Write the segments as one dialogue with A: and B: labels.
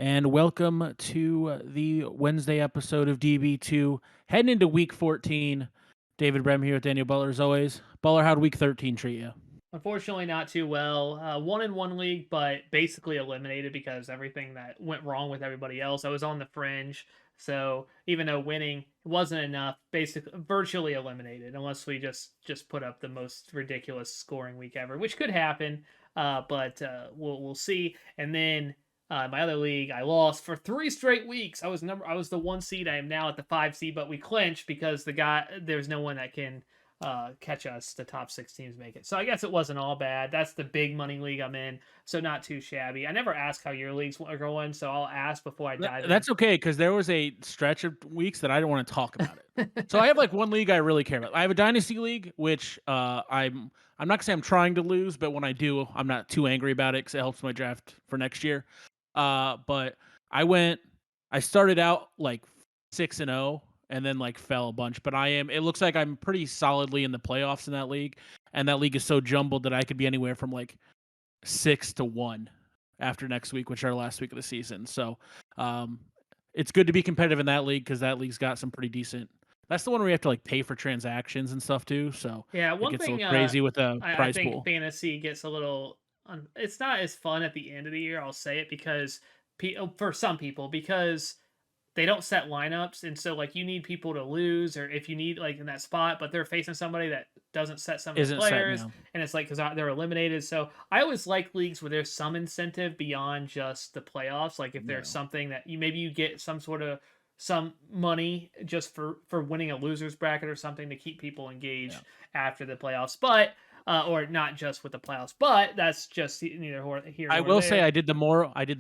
A: and welcome to the Wednesday episode of DB2. Heading into week 14. David Brem here with Daniel Butler as always. Butler, how'd week 13 treat you?
B: Unfortunately, not too well. One in one league, but basically eliminated because everything that went wrong with everybody else. I was on the fringe, so even though winning wasn't enough, basically virtually eliminated unless we just put up the most ridiculous scoring week ever, which could happen. But we'll see. And then my other league, I lost for 3 straight weeks. I was the 1 seed. I am now at the 5 seed, but we clinched because there's no one that can catch us. The top 6 teams make it. So I guess it wasn't all bad. That's the big money league I'm in, so not too shabby. I never ask how your leagues are going, so I'll ask before I dive in.
A: That's okay because there was a stretch of weeks that I didn't want to talk about it. So I have like one league I really care about. I have a dynasty league, which I'm not gonna say I'm trying to lose, but when I do, I'm not too angry about it because it helps my draft for next year. But I went, I started out like 6-0 and then like fell a bunch. But it looks like I'm pretty solidly in the playoffs in that league, and that league is so jumbled that I could be anywhere from like 6-1 after next week, which is our last week of the season. So um, it's good to be competitive in that league because that league's got some pretty decent. That's the one where you have to like pay for transactions and stuff too. So
B: Yeah,
A: it
B: one
A: gets a
B: thing
A: little crazy with the
B: I
A: prize
B: think
A: pool.
B: fantasy gets a little it's not as fun at the end of the year. I'll say it because for some people because they don't set lineups, and so like you need people to lose, or if you need like in that spot, but they're facing somebody that doesn't set some of the
A: Isn't set
B: players,
A: now.
B: and it's like because they're eliminated. So I always like leagues where there's some incentive beyond just the playoffs. Like if there's
A: No.
B: something that you get some money just for winning a losers bracket or something to keep people
A: Yeah.
B: engaged after the playoffs, but or not just with the playoffs. But that's just neither here
A: I
B: nor
A: will say
B: there.
A: I did the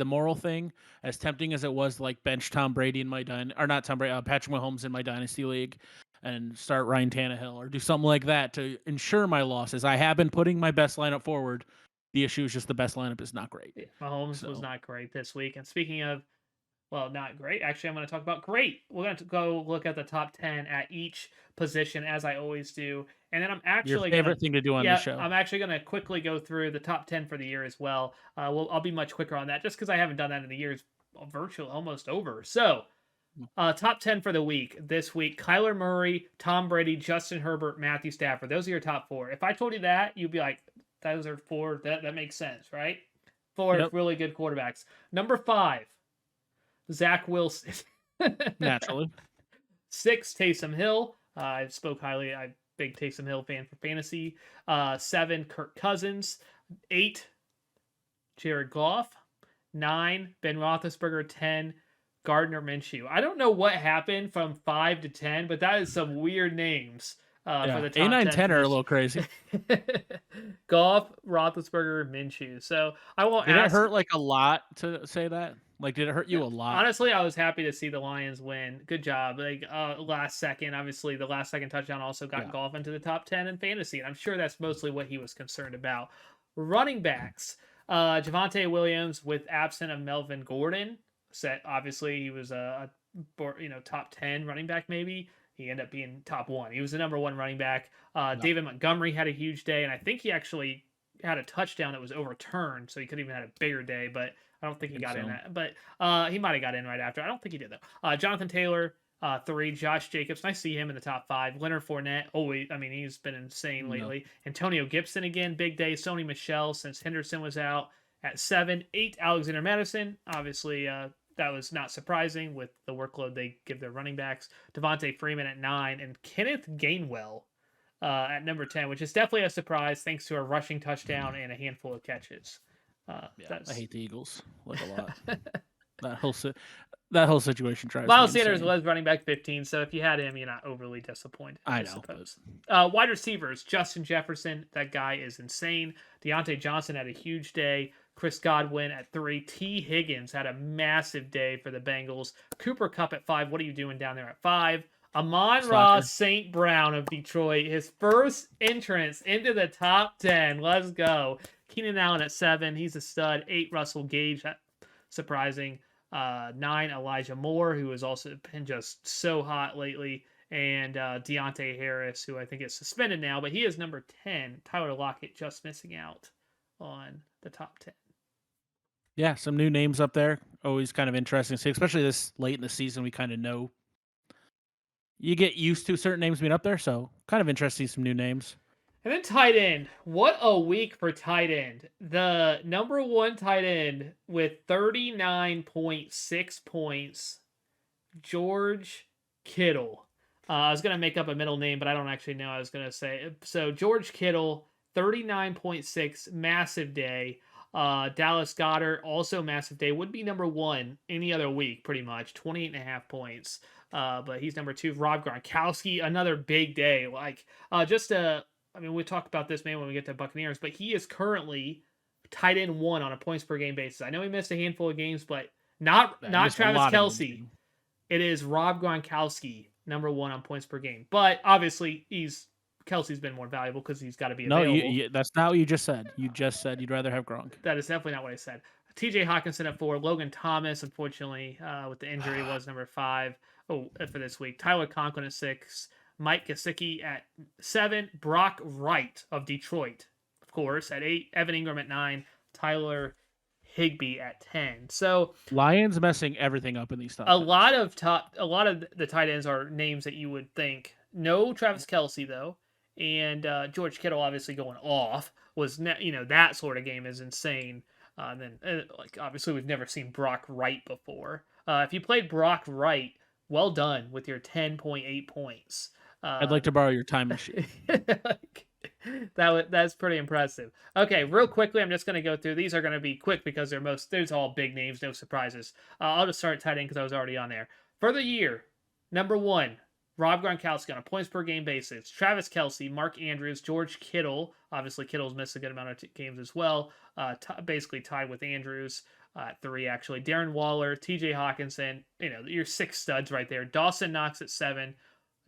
A: moral thing, as tempting as it was to like bench Tom Brady in my or not Tom Brady, Patrick Mahomes in my dynasty league, and start Ryan Tannehill or do something like that to ensure my losses. I have been putting my best lineup forward. The issue is just the best lineup is not great.
B: Yeah, Mahomes was
A: So
B: not great this week. And speaking of, well, not great. Actually, I'm going to talk about great. We're going to go look at the top 10 at each position, as I always do. And then
A: your favorite thing to do on the show.
B: I'm actually going to quickly go through the top 10 for the year as well. I'll be much quicker on that just because I haven't done that in the years virtually almost over. So, top 10 for the week. This week, Kyler Murray, Tom Brady, Justin Herbert, Matthew Stafford. Those are your top four. If I told you that, you'd be like, those are four. That makes sense, right? Four
A: Yep,
B: really good quarterbacks. Number five, Zach Wilson.
A: naturally.
B: 6, Taysom Hill. I spoke highly. I'm a big Taysom Hill fan for fantasy. 7, Kirk Cousins. 8, Jared Goff. 9, Ben Roethlisberger. 10, Gardner Minshew. I don't know what happened from 5 to 10, but that is some weird names for
A: Yeah,
B: the
A: eight,
B: top
A: nine,
B: 10
A: ten are a
B: position.
A: little crazy.
B: Goff, Roethlisberger, Minshew. So I won't
A: Did it
B: ask.
A: hurt like a lot to say that? Like, did it hurt
B: No,
A: you a lot?
B: honestly, I was happy to see the Lions win. Good job. Like last second, obviously the last second touchdown also got
A: Yeah,
B: Golf into the top 10 in fantasy, and I'm sure that's mostly what he was concerned about. Running backs. Javante Williams with absent of Melvin Gordon. Set obviously he was top 10 running back maybe. He ended up being top 1. He was the number 1 running back.
A: yeah,
B: David Montgomery had a huge day, and I think he actually had a touchdown that was overturned, so he could even had a bigger day, but I don't think
A: I
B: he
A: think
B: got in
A: so.
B: that. But he might have got in right after. I don't think he did though. Jonathan Taylor, 3. Josh Jacobs, I see him in the top 5. Leonard Fournette, always. I mean, he's been insane
A: No,
B: lately. Antonio Gibson again, big day. Sony Michelle since Henderson was out at 7. 8, Alexander Mattison. Obviously, that was not surprising with the workload they give their running backs. Devontae Freeman at 9, and Kenneth Gainwell at number 10, which is definitely a surprise thanks to a rushing touchdown and a handful of catches.
A: yeah, I
B: That's
A: hate the Eagles like a lot. That whole si- that whole situation drives me
B: Miles Sanders
A: insane.
B: was running back 15, so if you had him, you're not overly disappointed,
A: I
B: I
A: know, but
B: suppose. Wide receivers, Justin Jefferson, that guy is insane. Deontay Johnson had a huge day. Chris Godwin at 3. T. Higgins had a massive day for the Bengals. Cooper Cup at 5. What are you doing down there at 5? Amon-Ra
A: slacker.
B: St. Brown of Detroit, his first entrance into the top 10. Let's go. Keenan Allen at 7. He's a stud. 8, Russell Gage. Surprising. 9, Elijah Moore, who has also been just so hot lately, and Deontay Harris, who I think is suspended now, but he is number 10. Tyler Lockett just missing out on the top 10.
A: Yeah, some new names up there. Always kind of interesting to see, especially this late in the season. We kind of know you get used to certain names being up there, so kind of interesting some new names.
B: And then tight end. What a week for tight end. The number one tight end with 39.6 points, George Kittle. I was going to make up a middle name, but I don't actually know. I was going to say. So, George Kittle, 39.6, massive day. Dallas Goddard, also massive day. Would be number one any other week, pretty much. 28.5 points. But he's number two. Rob Gronkowski, another big day. I mean, we talk about this maybe when we get to Buccaneers, but he is currently tight end one on a points per game basis. I know he missed a handful of games, but not
A: I
B: not
A: missed a
B: Travis
A: lot of games,
B: Kelsey.
A: too.
B: It is Rob Gronkowski, number one on points per game. But obviously, Kelsey's been more valuable because he's got to be
A: No,
B: available.
A: that's not what you just said. You just said you'd rather have Gronk.
B: That is definitely not what I said. TJ Hawkinson at 4. Logan Thomas, unfortunately, with the injury, was number 5 for this week. Tyler Conklin at 6. Mike Gesicki at 7. Brock Wright of Detroit, of course, at 8. Evan Ingram at 9. Tyler Higbee at 10. So
A: Lions messing everything up in these top
B: a
A: 10s.
B: lot of the tight ends are names that you would think. No Travis Kelsey though, and George Kittle obviously going off was that sort of game is insane. Like obviously we've never seen Brock Wright before. If you played Brock Wright, well done with your 10.8 points.
A: I'd like to borrow your time machine.
B: Like, that's pretty impressive. Okay, real quickly, I'm just going to go through. These are going to be quick because there's all big names, no surprises. I'll just start tight end because I was already on there. For the year, number 1, Rob Gronkowski on a points per game basis. Travis Kelsey, Mark Andrews, George Kittle. Obviously, Kittle's missed a good amount of games as well. Basically tied with Andrews. 3 actually. Darren Waller, TJ Hawkinson. Your 6 studs right there. Dawson Knox at 7.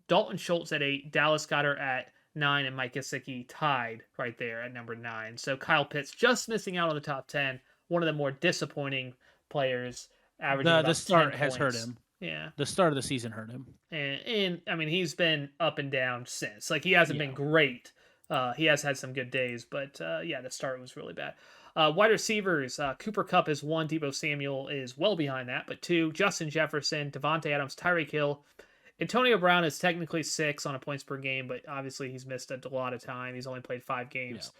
B: Dalton Schultz at 8. Dallas Goedert at 9, and Mike Gesicki tied right there at number 9. So Kyle Pitts just missing out on the top 10. One of the more disappointing players, averaging about
A: The start
B: 10
A: has hurt
B: points.
A: him.
B: Yeah,
A: The start of the season hurt him.
B: and I mean he's been up and down since. Like he hasn't been great. He has had some good days, but yeah, the start was really bad. Wide receivers, Cooper Kupp is 1, Deebo Samuel is well behind that, but 2, Justin Jefferson, Devontae Adams, Tyreek Hill. Antonio Brown is technically 6 on a points per game, but obviously he's missed a lot of time. He's only played 5 games.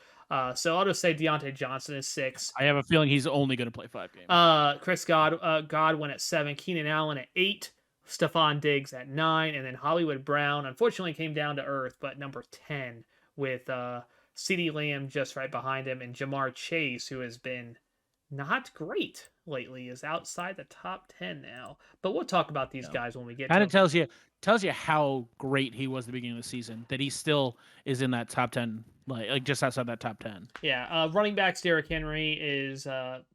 B: So I'll just say Deontay Johnson is 6.
A: I have a feeling he's only going to play 5 games.
B: Chris Godwin at 7. Keenan Allen at 8. Stephon Diggs at 9. And then Hollywood Brown, unfortunately, came down to earth, but number 10 with CeeDee Lamb just right behind him. And Jamar Chase, who has been not great lately, is outside the top 10 now. But we'll talk about these guys when we get
A: kind
B: to
A: of tells you how great he was at the beginning of the season, that he still is in that top 10, like just outside that top 10.
B: Yeah, running backs, Derrick Henry is,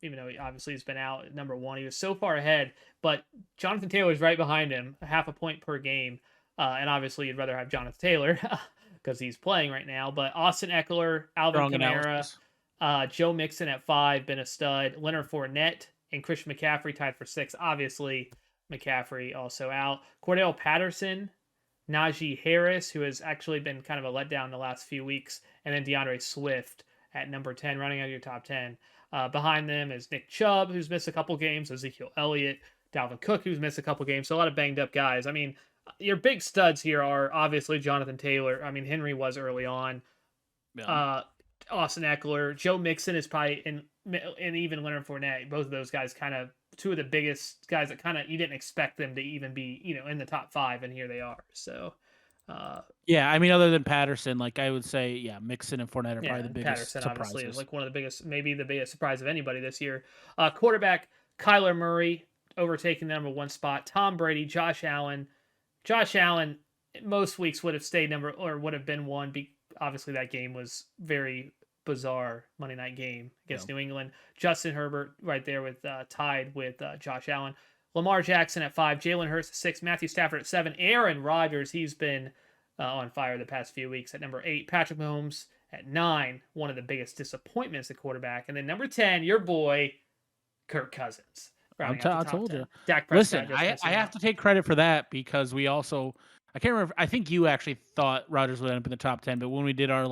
B: even though he obviously has been out at number 1, he was so far ahead, but Jonathan Taylor is right behind him, 0.5 point per game, and obviously you'd rather have Jonathan Taylor because he's playing right now, but Austin Eckler, Alvin
A: Strong
B: Kamara,
A: analysis.
B: Joe Mixon at 5, been a stud, Leonard Fournette and Christian McCaffrey tied for 6, obviously McCaffrey also out, Cordell Patterson, Najee Harris, who has actually been kind of a letdown the last few weeks, and then DeAndre Swift at number 10, running out your top 10. Behind them is Nick Chubb, who's missed a couple games, Ezekiel Elliott, Dalvin Cook, who's missed a couple games, so a lot of banged up guys. I mean, your big studs here are obviously Jonathan Taylor. I mean, Henry was early on.
A: Yeah.
B: Austin Eckler, Joe Mixon is probably, and even Leonard Fournette, both of those guys kind of two of the biggest guys that kind of you didn't expect them to even be, in the top 5, and here they are. So,
A: yeah, I mean, other than Patterson, like I would say, yeah, Mixon and Fournette are probably the biggest
B: Patterson
A: surprises.
B: obviously is like one of the biggest, maybe the biggest surprise of anybody this year. Quarterback Kyler Murray overtaking the number 1 spot. Tom Brady, Josh Allen. Josh Allen most weeks would have stayed would have been 1. Obviously, that game was very bizarre Monday night game against New England. Justin Herbert right there with tied with Josh Allen. Lamar Jackson at 5, Jalen Hurts at 6, Matthew Stafford at 7, Aaron Rodgers, he's been on fire the past few weeks at number 8, Patrick Mahomes at 9, one of the biggest disappointments at quarterback, and then number 10, your boy Kirk Cousins.
A: I told
B: 10.
A: you.
B: Dak
A: Listen,
B: Prescott
A: I have to take credit for that because we also, I can't remember. I think you actually thought Rodgers would end up in the top 10, but when we did our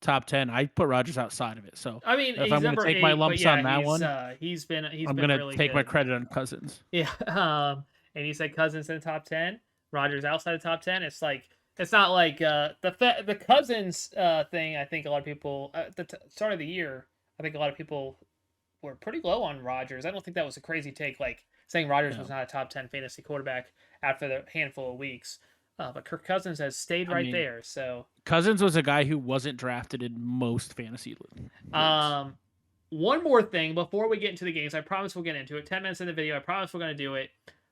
A: top 10. I put Rodgers outside of it. So
B: I mean,
A: if
B: he's
A: I'm going to
B: number
A: take my
B: 8, but
A: lumps on
B: yeah,
A: that one,
B: he's
A: I'm
B: been
A: going to
B: really
A: take my
B: good.
A: credit on Cousins.
B: Yeah, and you said Cousins in the top 10, Rodgers outside the top 10. It's like it's not like the Cousins thing. I think a lot of people at the start of the year, I think a lot of people were pretty low on Rodgers. I don't think that was a crazy take, like saying Rodgers
A: Yeah.
B: was not a top 10 fantasy quarterback after the handful of weeks. But Kirk Cousins has stayed
A: I
B: right
A: mean,
B: there. So,
A: Cousins was a guy who wasn't drafted in most fantasy leagues.
B: um, one more thing before we get into the games. I promise we'll get into it. 10 minutes in the video. I promise we're going to do it.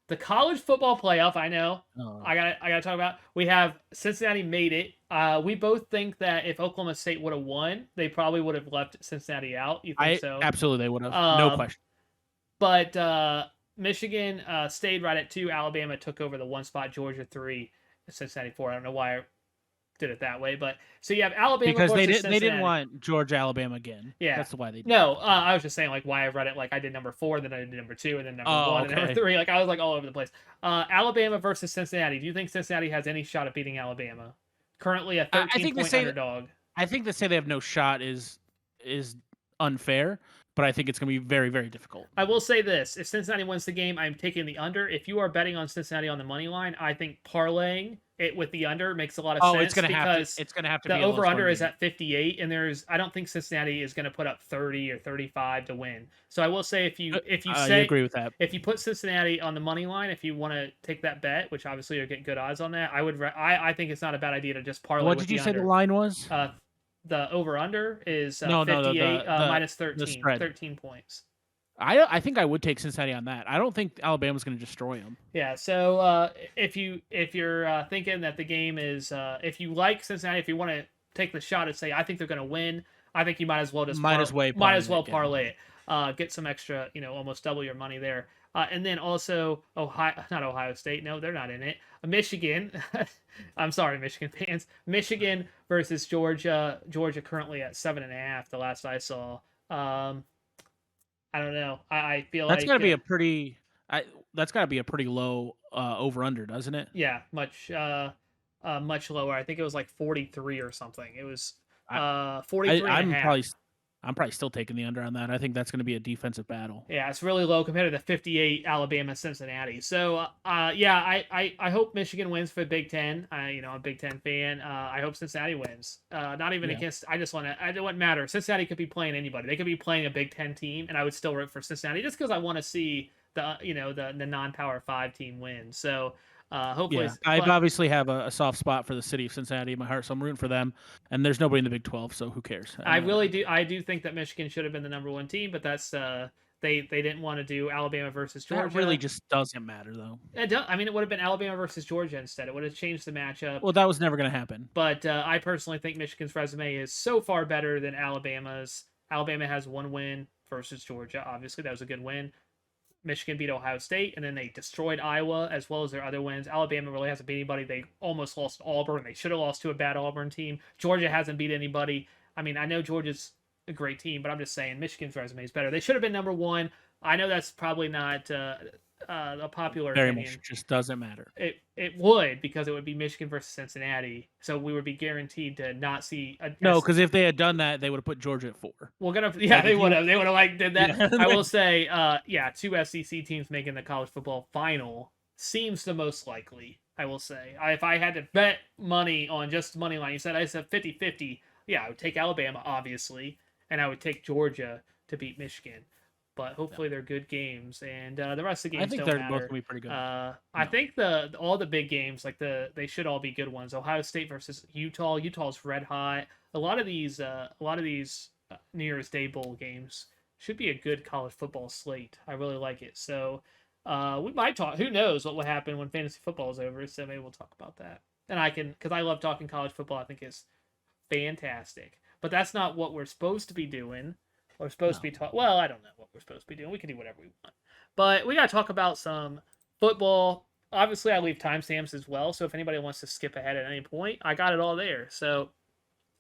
B: The college football playoff. I know.
A: Oh.
B: I gotta talk about. We have Cincinnati made it. We both think that if Oklahoma State would have won, they probably would have left Cincinnati out. You think
A: I
B: so?
A: absolutely they would have. No
B: Um,
A: question.
B: but Michigan stayed right at 2. Alabama took over the 1 spot. Georgia 3. Cincinnati 4. I don't know why I did it that way, but so you have Alabama
A: Because
B: versus
A: they didn't
B: Cincinnati.
A: want Georgia Alabama again.
B: Yeah.
A: That's why they did.
B: No, I was just saying like why I read it like I did number 4, then I did number 2, and then number 1, and number
A: okay.
B: 3. Like I was like all over the place. Alabama versus Cincinnati. Do you think Cincinnati has any shot at beating Alabama? Currently a 13-point underdog.
A: I think to say they have no shot is unfair, but I think it's going to be very, very difficult.
B: I will say this: if Cincinnati wins the game, I'm taking the under. If you are betting on Cincinnati on the money line, I think parlaying it with the under makes a lot of sense.
A: It's going to have to
B: the
A: be
B: over under is
A: game.
B: at 58, and I don't think Cincinnati is going to put up 30 or 35 to win. So I will say if you say
A: agree with that,
B: if you put Cincinnati on the money line, if you want to take that bet, which obviously you'll get good odds on that, I think it's not a bad idea to just parlay.
A: What did you say the line was?
B: The over under is
A: 58
B: minus 13, 13 points.
A: I think I would take Cincinnati on that. I don't think Alabama's going to destroy them.
B: Yeah. So if you're thinking that the game is if you like Cincinnati, if you want to take the shot and say I think they're going to win, I think you might as well just parlay it. Get some extra, almost double your money there. And then also not Ohio State. No, they're not in it. Michigan. I'm sorry, Michigan fans. Michigan versus Georgia. Georgia currently at 7.5. The last I saw. I don't know. I feel
A: that's
B: like
A: got to be a pretty. That's got to be a pretty low over under, doesn't it?
B: Yeah, much lower. I think it was like 43 or something. It was 43 and a half.
A: I'm probably still taking the under on that. I think that's going to be a defensive battle.
B: Yeah, it's really low compared to the 58 Alabama Cincinnati. So, I hope Michigan wins for Big Ten. I'm a Big Ten fan. I hope Cincinnati wins. Not even against. It wouldn't matter. Cincinnati could be playing anybody. They could be playing a Big Ten team, and I would still root for Cincinnati just because I want to see the non-Power 5 team win. So. Hopefully,
A: I obviously have a soft spot for the city of Cincinnati in my heart, so I'm rooting for them. And there's nobody in the Big 12, so who cares?
B: I really do. I do think that Michigan should have been the number 1 team, but that's they didn't want to do Alabama versus Georgia.
A: That really just doesn't matter, though.
B: It would have been Alabama versus Georgia instead. It would have changed the matchup.
A: Well, that was never going to happen.
B: But I personally think Michigan's resume is so far better than Alabama's. Alabama has 1 win versus Georgia. Obviously, that was a good win. Michigan beat Ohio State, and then they destroyed Iowa as well as their other wins. Alabama really hasn't beat anybody. They almost lost to Auburn. They should have lost to a bad Auburn team. Georgia hasn't beat anybody. I mean, I know Georgia's a great team, but I'm just saying Michigan's resume is better. They should have been number 1. I know that's probably not a popular opinion.
A: Much just doesn't matter.
B: It would, because it would be Michigan versus Cincinnati, so we would be guaranteed to not see.
A: No, because if they had done that, they would have put Georgia at 4.
B: They would have. They would have did that. Yeah. I will say, 2 SEC teams making the college football final seems the most likely. I will say, if I had to bet money on just money line, I said 50-50. Yeah, I would take Alabama obviously, and I would take Georgia to beat Michigan. But hopefully they're good games, and the rest of the games don't matter. I think they're both gonna be pretty good. I think all the big games, they should all be good ones. Ohio State versus Utah. Utah's red hot. A lot of these New Year's Day bowl games should be a good college football slate. I really like it. So we might talk. Who knows what will happen when fantasy football is over? So maybe we'll talk about that. And because I love talking college football. I think it's fantastic. But that's not what we're supposed to be doing. We're supposed to be talking. Well, I don't know what we're supposed to be doing. We can do whatever we want. But we got to talk about some football. Obviously, I leave timestamps as well. So if anybody wants to skip ahead at any point, I got it all there. So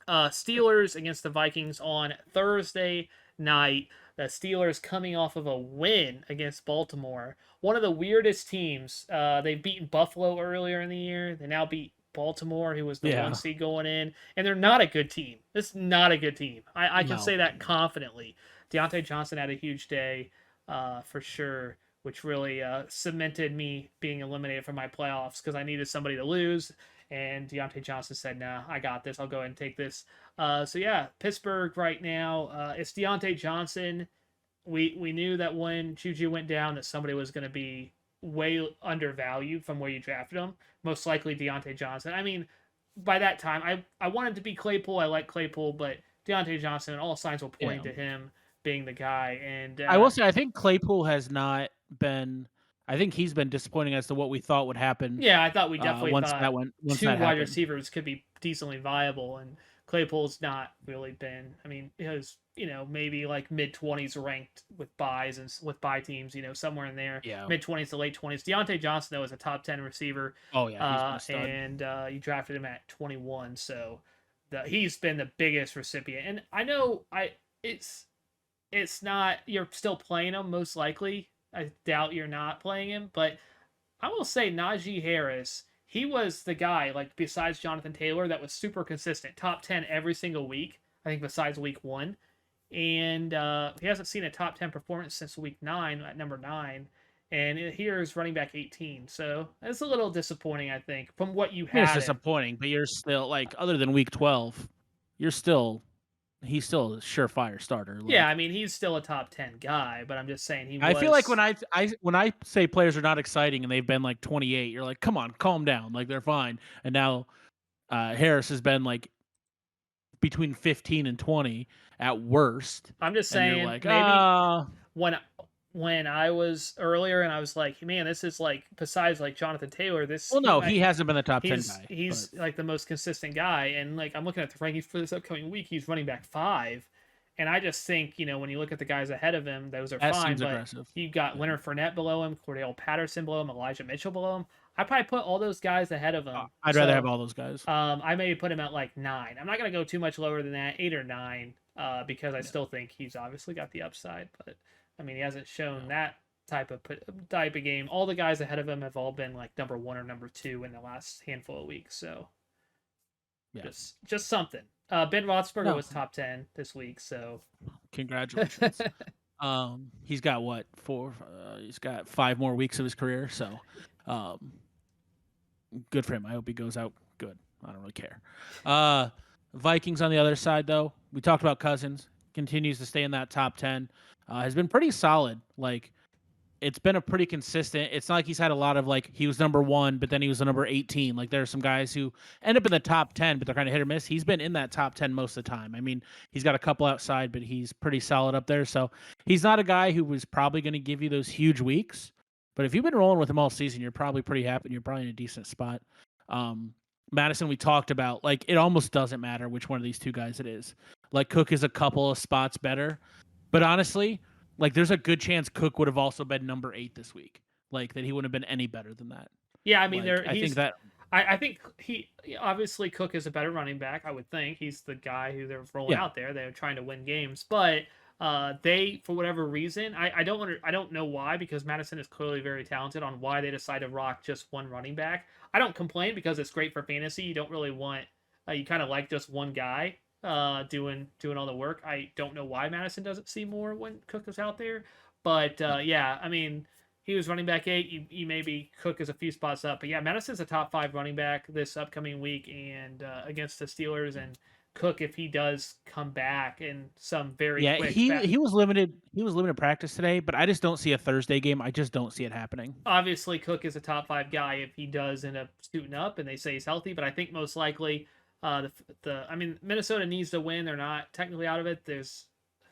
B: Steelers against the Vikings on Thursday night. The Steelers coming off of a win against Baltimore. One of the weirdest teams. They've beaten Buffalo earlier in the year. They now beat Baltimore, who was the one
A: Yeah.
B: seed going in, and they're not a good team. It's not a good team. I can
A: No.
B: say that confidently. Deontay Johnson had a huge day, for sure, which really cemented me being eliminated from my playoffs because I needed somebody to lose. And Deontay Johnson said, "Nah, I got this. I'll go ahead and take this." So yeah, Pittsburgh right now. It's Deontay Johnson. We knew that when Juju went down, that somebody was going to be way undervalued from where you drafted him. Most likely Deontay Johnson. I mean, by that time, I wanted to be Claypool. I like Claypool, but Deontay Johnson, all signs were pointing
A: Yeah.
B: to him being the guy. And
A: I will say I think Claypool has not been. I think he's been disappointing as to what we thought would happen.
B: yeah, I thought we definitely
A: Once
B: thought
A: that went. Once
B: two
A: that
B: wide
A: happened.
B: receivers could be decently viable, and Claypool's not really been. I mean, he was maybe like mid 20s ranked with buys and with buy teams, somewhere in there,
A: Yeah.
B: mid 20s to late 20s. Deontay Johnson though is a top 10 receiver,
A: Oh yeah, he's been a stud.
B: and you drafted him at 21, so he's been the biggest recipient. And I know it's not you're still playing him most likely. I doubt you're not playing him, but I will say Najee Harris, he was the guy, like besides Jonathan Taylor, that was super consistent, top 10 every single week. I think besides week 1, and he hasn't seen a top 10 performance since week 9 at number 9. And here is running back 18, so it's a little disappointing, I think, from what you
A: I mean, it's
B: had him.
A: disappointing, but you're still like, other than week 12, you're still he's still a surefire starter.
B: Yeah, I
A: Like
B: mean he's still a top 10 guy, but I'm just saying he
A: I feel like
B: was.
A: when I say players are not exciting and they've been like 28, you're like, come on, calm down, like they're fine. And now Harris has been like between 15 and 20 at worst,
B: I'm just
A: and you're
B: saying
A: like,
B: maybe when when I was earlier and I was like, man, this is like besides like Jonathan Taylor, this
A: well,
B: he
A: no, he
B: might
A: hasn't been the top 10
B: he's
A: guy, but
B: he's like the most consistent guy. And like I'm looking at the rankings for this upcoming week, he's running back 5. And I just think, when you look at the guys ahead of him, those are
A: that
B: fine.
A: seems
B: But
A: aggressive.
B: you got
A: Yeah.
B: Leonard Fournette below him, Cordell Patterson below him, Elijah Mitchell below him. I probably put all those guys ahead of him.
A: I'd rather have
B: So
A: all those guys.
B: I may put him at like 9. I'm not gonna go too much lower than that, 8 or 9, because I
A: Yeah.
B: still think he's obviously got the upside. But I mean, he hasn't shown that type of game. All the guys ahead of him have all been like number 1 or number 2 in the last handful of weeks. So
A: Yeah.
B: just something. Ben Roethlisberger
A: No,
B: was top 10 this week. So
A: congratulations. He's got what, 4? He's got 5 more weeks of his career, so good for him. I hope he goes out good. I don't really care. Vikings on the other side, though. We talked about Cousins. Continues to stay in that top 10. Has been pretty solid. Like, it's been a pretty consistent. It's not like he's had a lot of like he was number 1, but then he was the number 18. Like there are some guys who end up in the top 10, but they're kind of hit or miss. He's been in that top 10 most of the time. I mean, he's got a couple outside, but he's pretty solid up there. So he's not a guy who was probably going to give you those huge weeks. But if you've been rolling with him all season, you're probably pretty happy. You're probably in a decent spot. Mattison, we talked about, like, it almost doesn't matter which one of these two guys it is. Like, Cook is a couple of spots better. But honestly, like, there's a good chance Cook would have also been number 8 this week. Like, that he wouldn't have been any better than that.
B: yeah, I mean,
A: Like, I think that,
B: I think he obviously Cook is a better running back. I would think he's the guy who they're rolling
A: yeah,
B: out there. They're trying to win games, but they for whatever reason, I don't know why, because Mattison is clearly very talented, on why they decide to rock just one running back. I don't complain because it's great for fantasy. You don't really want you kind of like just one guy doing all the work. I don't know why Mattison doesn't see more when Cook is out there, but yeah, I mean he was running back 8. You maybe Cook is a few spots up, but yeah, Madison's a top 5 running back this upcoming week and against the Steelers. And Cook, if he does come back in some very
A: yeah,
B: quick,
A: he was limited. He was limited practice today, but I just don't see a Thursday game. I just don't see it happening.
B: obviously Cook is a top 5 guy if he does end up suiting up and they say he's healthy. But I think most likely, I mean Minnesota needs to win. They're not technically out of it. There's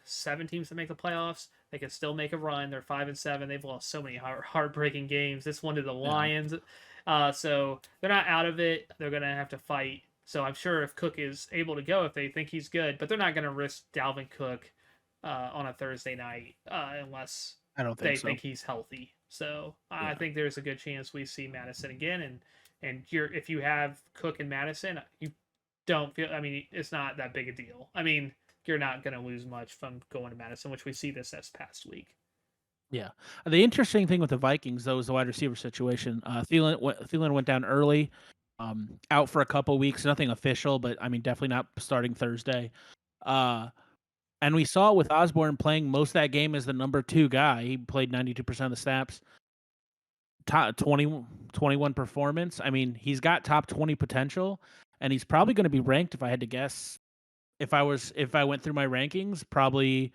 B: 7 teams that make the playoffs. They can still make a run. They're 5-7. They've lost so many heartbreaking games. This one to the
A: Yeah.
B: Lions. So they're not out of it. They're gonna have to fight. So I'm sure if Cook is able to go, if they think he's good, but they're not gonna risk Dalvin Cook on a Thursday night unless
A: I don't
B: they
A: think so.
B: think he's healthy. So I
A: Yeah.
B: think there's a good chance we see Madison again. And if you have Cook and Madison, you don't feel. I mean, it's not that big a deal. I mean, you're not going to lose much from going to Madison, which we see this past week.
A: Yeah. The interesting thing with the Vikings, though, is the wide receiver situation. Thielen went down early. out for a couple weeks. Nothing official, but I mean, definitely not starting Thursday. Uh, and we saw with Osborne playing most of that game as the number 2 guy. He played 92% of the snaps. Top 21 performance. I mean, he's got top 20 potential, and he's probably going to be ranked. If I had to guess, if I went through my rankings, probably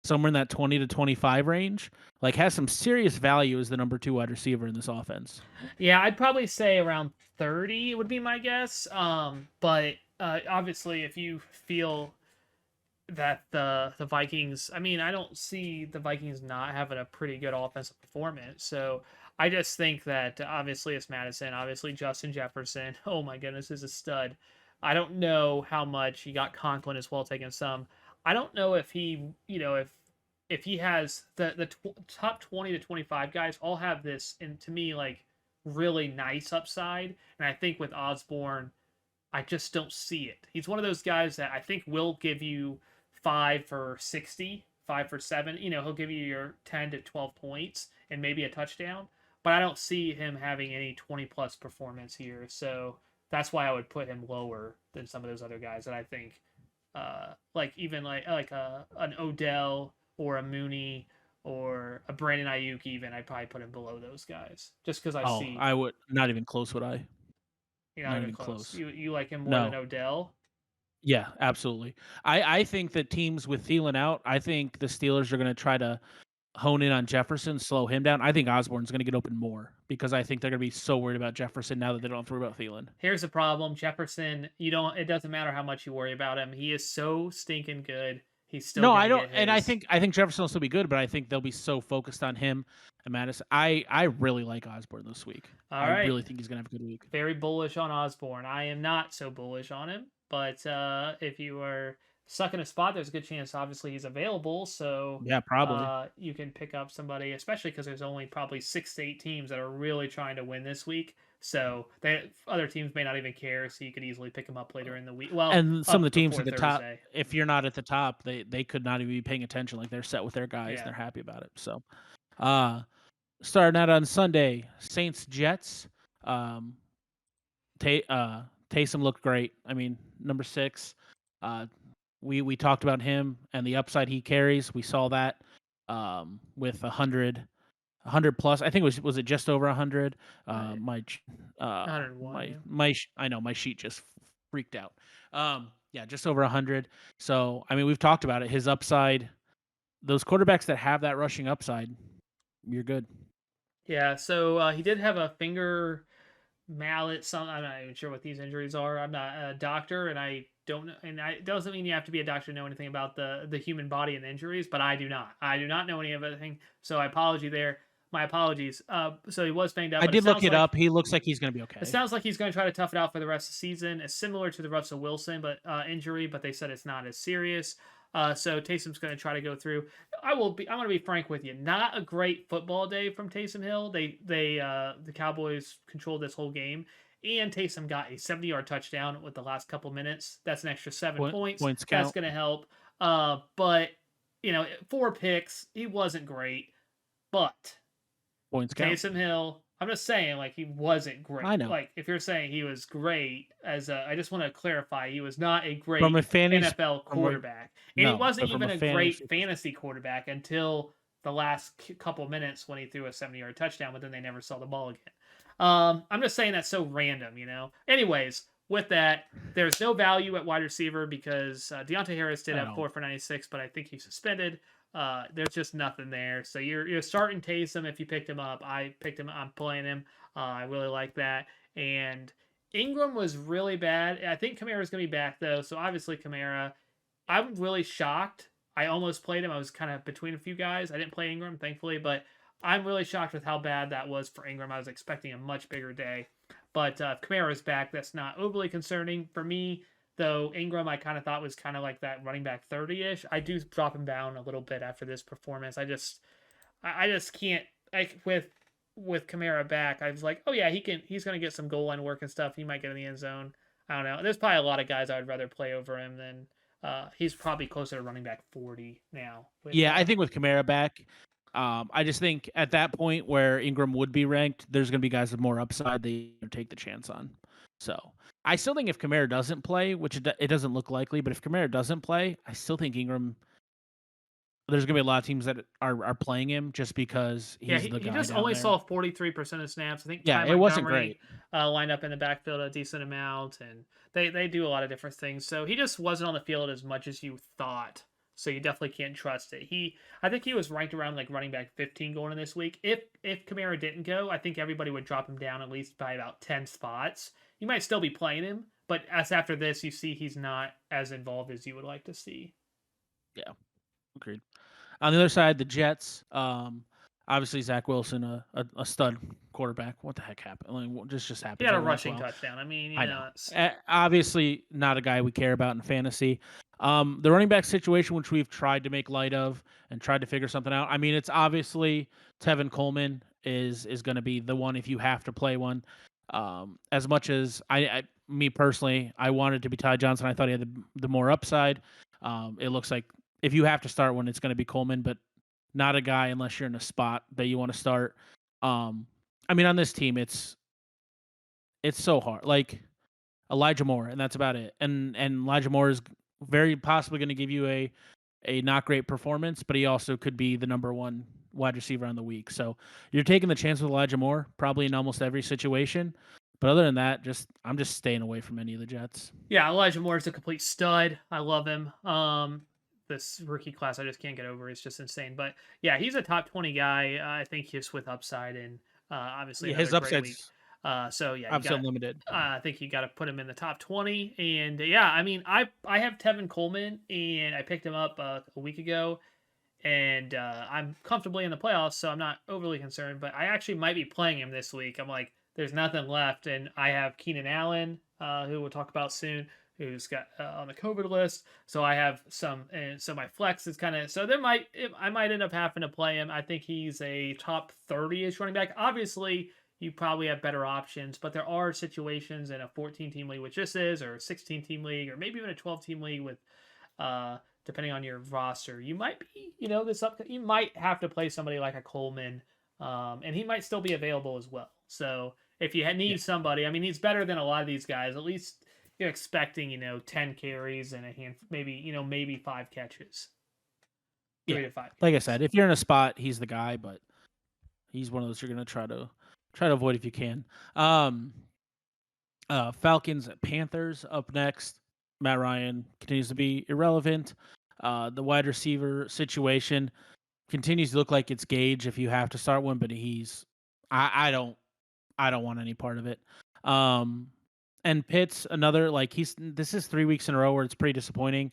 A: somewhere in that 20 to 25 range. Like, has some serious value as the number 2 wide receiver in this offense.
B: Yeah, I'd probably say around 30 would be my guess. But obviously, if you feel that the Vikings, I mean, I don't see the Vikings not having a pretty good offensive performance. So I just think that obviously it's Mattison, obviously Justin Jefferson. Oh my goodness, is a stud. I don't know how much he got Conklin as well, taking some. I don't know if he, if he has the top 20 to 25 guys all have this, and to me, like really nice upside. And I think with Osborne, I just don't see it. He's one of those guys that I think will give you 5 for 60, 5 for 7. He'll give you your 10 to 12 points and maybe a touchdown. But I don't see him having any 20 plus performance here. So that's why I would put him lower than some of those other guys that I think, like even like an Odell or a Mooney or a Brandon Ayuk. Even I'd probably put him below those guys just because I
A: Oh,
B: see
A: I would not even close. Would I?
B: you're not
A: Not
B: even
A: even
B: close.
A: close.
B: You like him more than
A: No.
B: Odell.
A: Yeah, absolutely. I think that teams with Thielen out, I think the Steelers are going to try to hone in on Jefferson, slow him down. I think Osborne's going to get open more because I think they're going to be so worried about Jefferson now that they don't have to worry about Thielen.
B: Here's the problem, Jefferson. You don't. It doesn't matter how much you worry about him. He is so stinking good. He's still
A: No, I
B: gonna
A: don't,
B: get
A: and
B: his.
A: I think Jefferson will still be good, but I think they'll be so focused on him and Mattison. I really like Osborne this week.
B: All
A: I
B: right,
A: really think he's going to have a good week.
B: very bullish on Osborne. I am not so bullish on him, but if you are stuck in a spot, there's a good chance. Obviously, he's available, so
A: Yeah, probably.
B: you can pick up somebody, especially because there's only probably 6 to 8 teams that are really trying to win this week. So other teams may not even care, so you could easily pick them up later in the week. Well,
A: And some of the
B: up
A: teams
B: before
A: at the top,
B: Thursday.
A: if you're not at the top, they could not even be paying attention. Like they're set with their guys, and
B: Yeah.
A: they're happy about it. So, uh, starting out on Sunday, Saints Jets. Um, Taysom looked great. I mean, number 6. Uh, we talked about him and the upside he carries. We saw that with 100 plus. I think was it just over 100.
B: I,
A: My
B: 101. Yeah.
A: I know my sheet just freaked out. Yeah, just over 100. So I mean, we've talked about it. His upside. Those quarterbacks that have that rushing upside, you're good.
B: Yeah, so he did have a finger mallet. I'm not even sure what these injuries are. I'm not a doctor, and I don't know. And it doesn't mean you have to be a doctor to know anything about the human body and injuries. But I do not. I do not know any of anything. So I apology there. My apologies. So he was banged up,
A: I
B: but it
A: did look
B: sounds
A: it
B: like
A: up. He looks like he's going to be
B: it
A: okay.
B: sounds like he's going to try to tough it out for the rest of the season. It's similar to the Russell Wilson, but injury. But they said it's not as serious. So Taysom's going to try to go through. I'm going to be frank with you. Not a great football day from Taysom Hill. The Cowboys controlled this whole game, and Taysom got a 70-yard touchdown with the last couple minutes. That's an extra 7 points.
A: Points
B: That's
A: count.
B: going to help. But 4 picks. He wasn't great, but
A: Points count.
B: Taysom Hill. I'm just saying, like, he wasn't great.
A: I know.
B: Like, if you're saying he was great, I just want to clarify, he was not a
A: From
B: great
A: a fantasy
B: NFL
A: from a
B: quarterback, and he
A: no,
B: wasn't
A: but from a
B: even a great
A: fantasy
B: fantasy quarterback until the last couple minutes when he threw a 70-yard touchdown, but then they never saw the ball again. I'm just saying that's so random. Anyways, with that, there's no value at wide receiver because Deontay Harris did
A: at
B: have
A: all.
B: 4 for 96, but I think he's suspended. There's just nothing there. So you're starting Taysom if you picked him up. I picked him. I'm playing him. I really like that. And Ingram was really bad. I think Kamara's gonna be back though. So obviously Kamara. I'm really shocked. I almost played him. I was kind of between a few guys. I didn't play Ingram, thankfully, but I'm really shocked with how bad that was for Ingram. I was expecting a much bigger day. But if Kamara's back, that's not overly concerning for me. Though Ingram, I kind of thought was kind of like that running back 30-ish. I do drop him down a little bit after this performance. I just can't like with Kamara back. I was like, oh yeah, he's gonna get some goal line work and stuff. He might get in the end zone. I don't know. There's probably a lot of guys I would rather play over him than he's probably closer to running back 40 now.
A: Yeah, I think with Kamara back, I just think at that point where Ingram would be ranked, there's going to be guys with more upside they take the chance on. So I still think if Kamara doesn't play, which it doesn't look likely, but if Kamara doesn't play, I still think Ingram. There's gonna be a lot of teams that are playing him just because
B: Yeah,
A: he's
B: he,
A: the
B: he
A: guy
B: just
A: down
B: only
A: there.
B: saw 43% of snaps. I think
A: Yeah,
B: Ty
A: it wasn't
B: Montgomery
A: great.
B: lined up in the backfield a decent amount, and they do a lot of different things. So he just wasn't on the field as much as you thought. So you definitely can't trust it. I think he was ranked around like running back 15 going in this week. If Kamara didn't go, I think everybody would drop him down at least by about 10 spots. You might still be playing him, but as after this, you see he's not as involved as you would like to see.
A: Yeah, agreed. On the other side, the Jets. Obviously Zach Wilson, a stud quarterback. What the heck happened? Like, just
B: He
A: happens
B: had a
A: every once in a
B: rushing
A: while.
B: touchdown. I mean,
A: I know.
B: it's
A: Obviously, not a guy we care about in fantasy. The running back situation, which we've tried to make light of and tried to figure something out. I mean, it's obviously Tevin Coleman is going to be the one if you have to play one. As much as me personally, I wanted to be Ty Johnson. I thought he had the more upside. It looks like if you have to start one, it's going to be Coleman, but not a guy unless you're in a spot that you want to start. I mean, on this team, it's so hard. Like Elijah Moore, and that's about it. And Elijah Moore is very possibly going to give you a not great performance, but he also could be the number one wide receiver on the week. So you're taking the chance with Elijah Moore probably in almost every situation. But other than that, I'm just staying away from any of the Jets.
B: Yeah, Elijah Moore is a complete stud. I love him. This rookie class I just can't get over. It's just insane. But yeah, he's a top 20 guy. I think just with upside and obviously
A: Yeah,
B: another
A: his
B: great week.
A: upside's
B: So yeah, you
A: obviously
B: got.
A: unlimited.
B: I think you got to put him in the top 20. And yeah, I mean, I have Tevin Coleman and I picked him up a week ago, and I'm comfortably in the playoffs, so I'm not overly concerned. But I actually might be playing him this week. I'm like, there's nothing left, and I have Keenan Allen, who we'll talk about soon, who's got on the COVID list. So I have some, and so my flex is kind of so I might end up having to play him. I think he's a top 30ish running back. Obviously, you probably have better options, but there are situations in a 14 team league, which this is, or a 16 team league, or maybe even a 12 team league with depending on your roster, you might be, you might have to play somebody like a Coleman, and he might still be available as well. So if you
A: Yeah.
B: need somebody, I mean, he's better than a lot of these guys. At least you're expecting, 10 carries and a hand, maybe 5 catches,
A: Yeah.
B: 3 to 5
A: Like I
B: catches.
A: said, if you're in a spot, he's the guy, but he's one of those you're gonna try to avoid if you can. Falcons, Panthers up next. Matt Ryan continues to be irrelevant. The wide receiver situation continues to look like it's Gage if you have to start one, but I don't want any part of it. Um, and Pitts, another like this is 3 weeks in a row where it's pretty disappointing.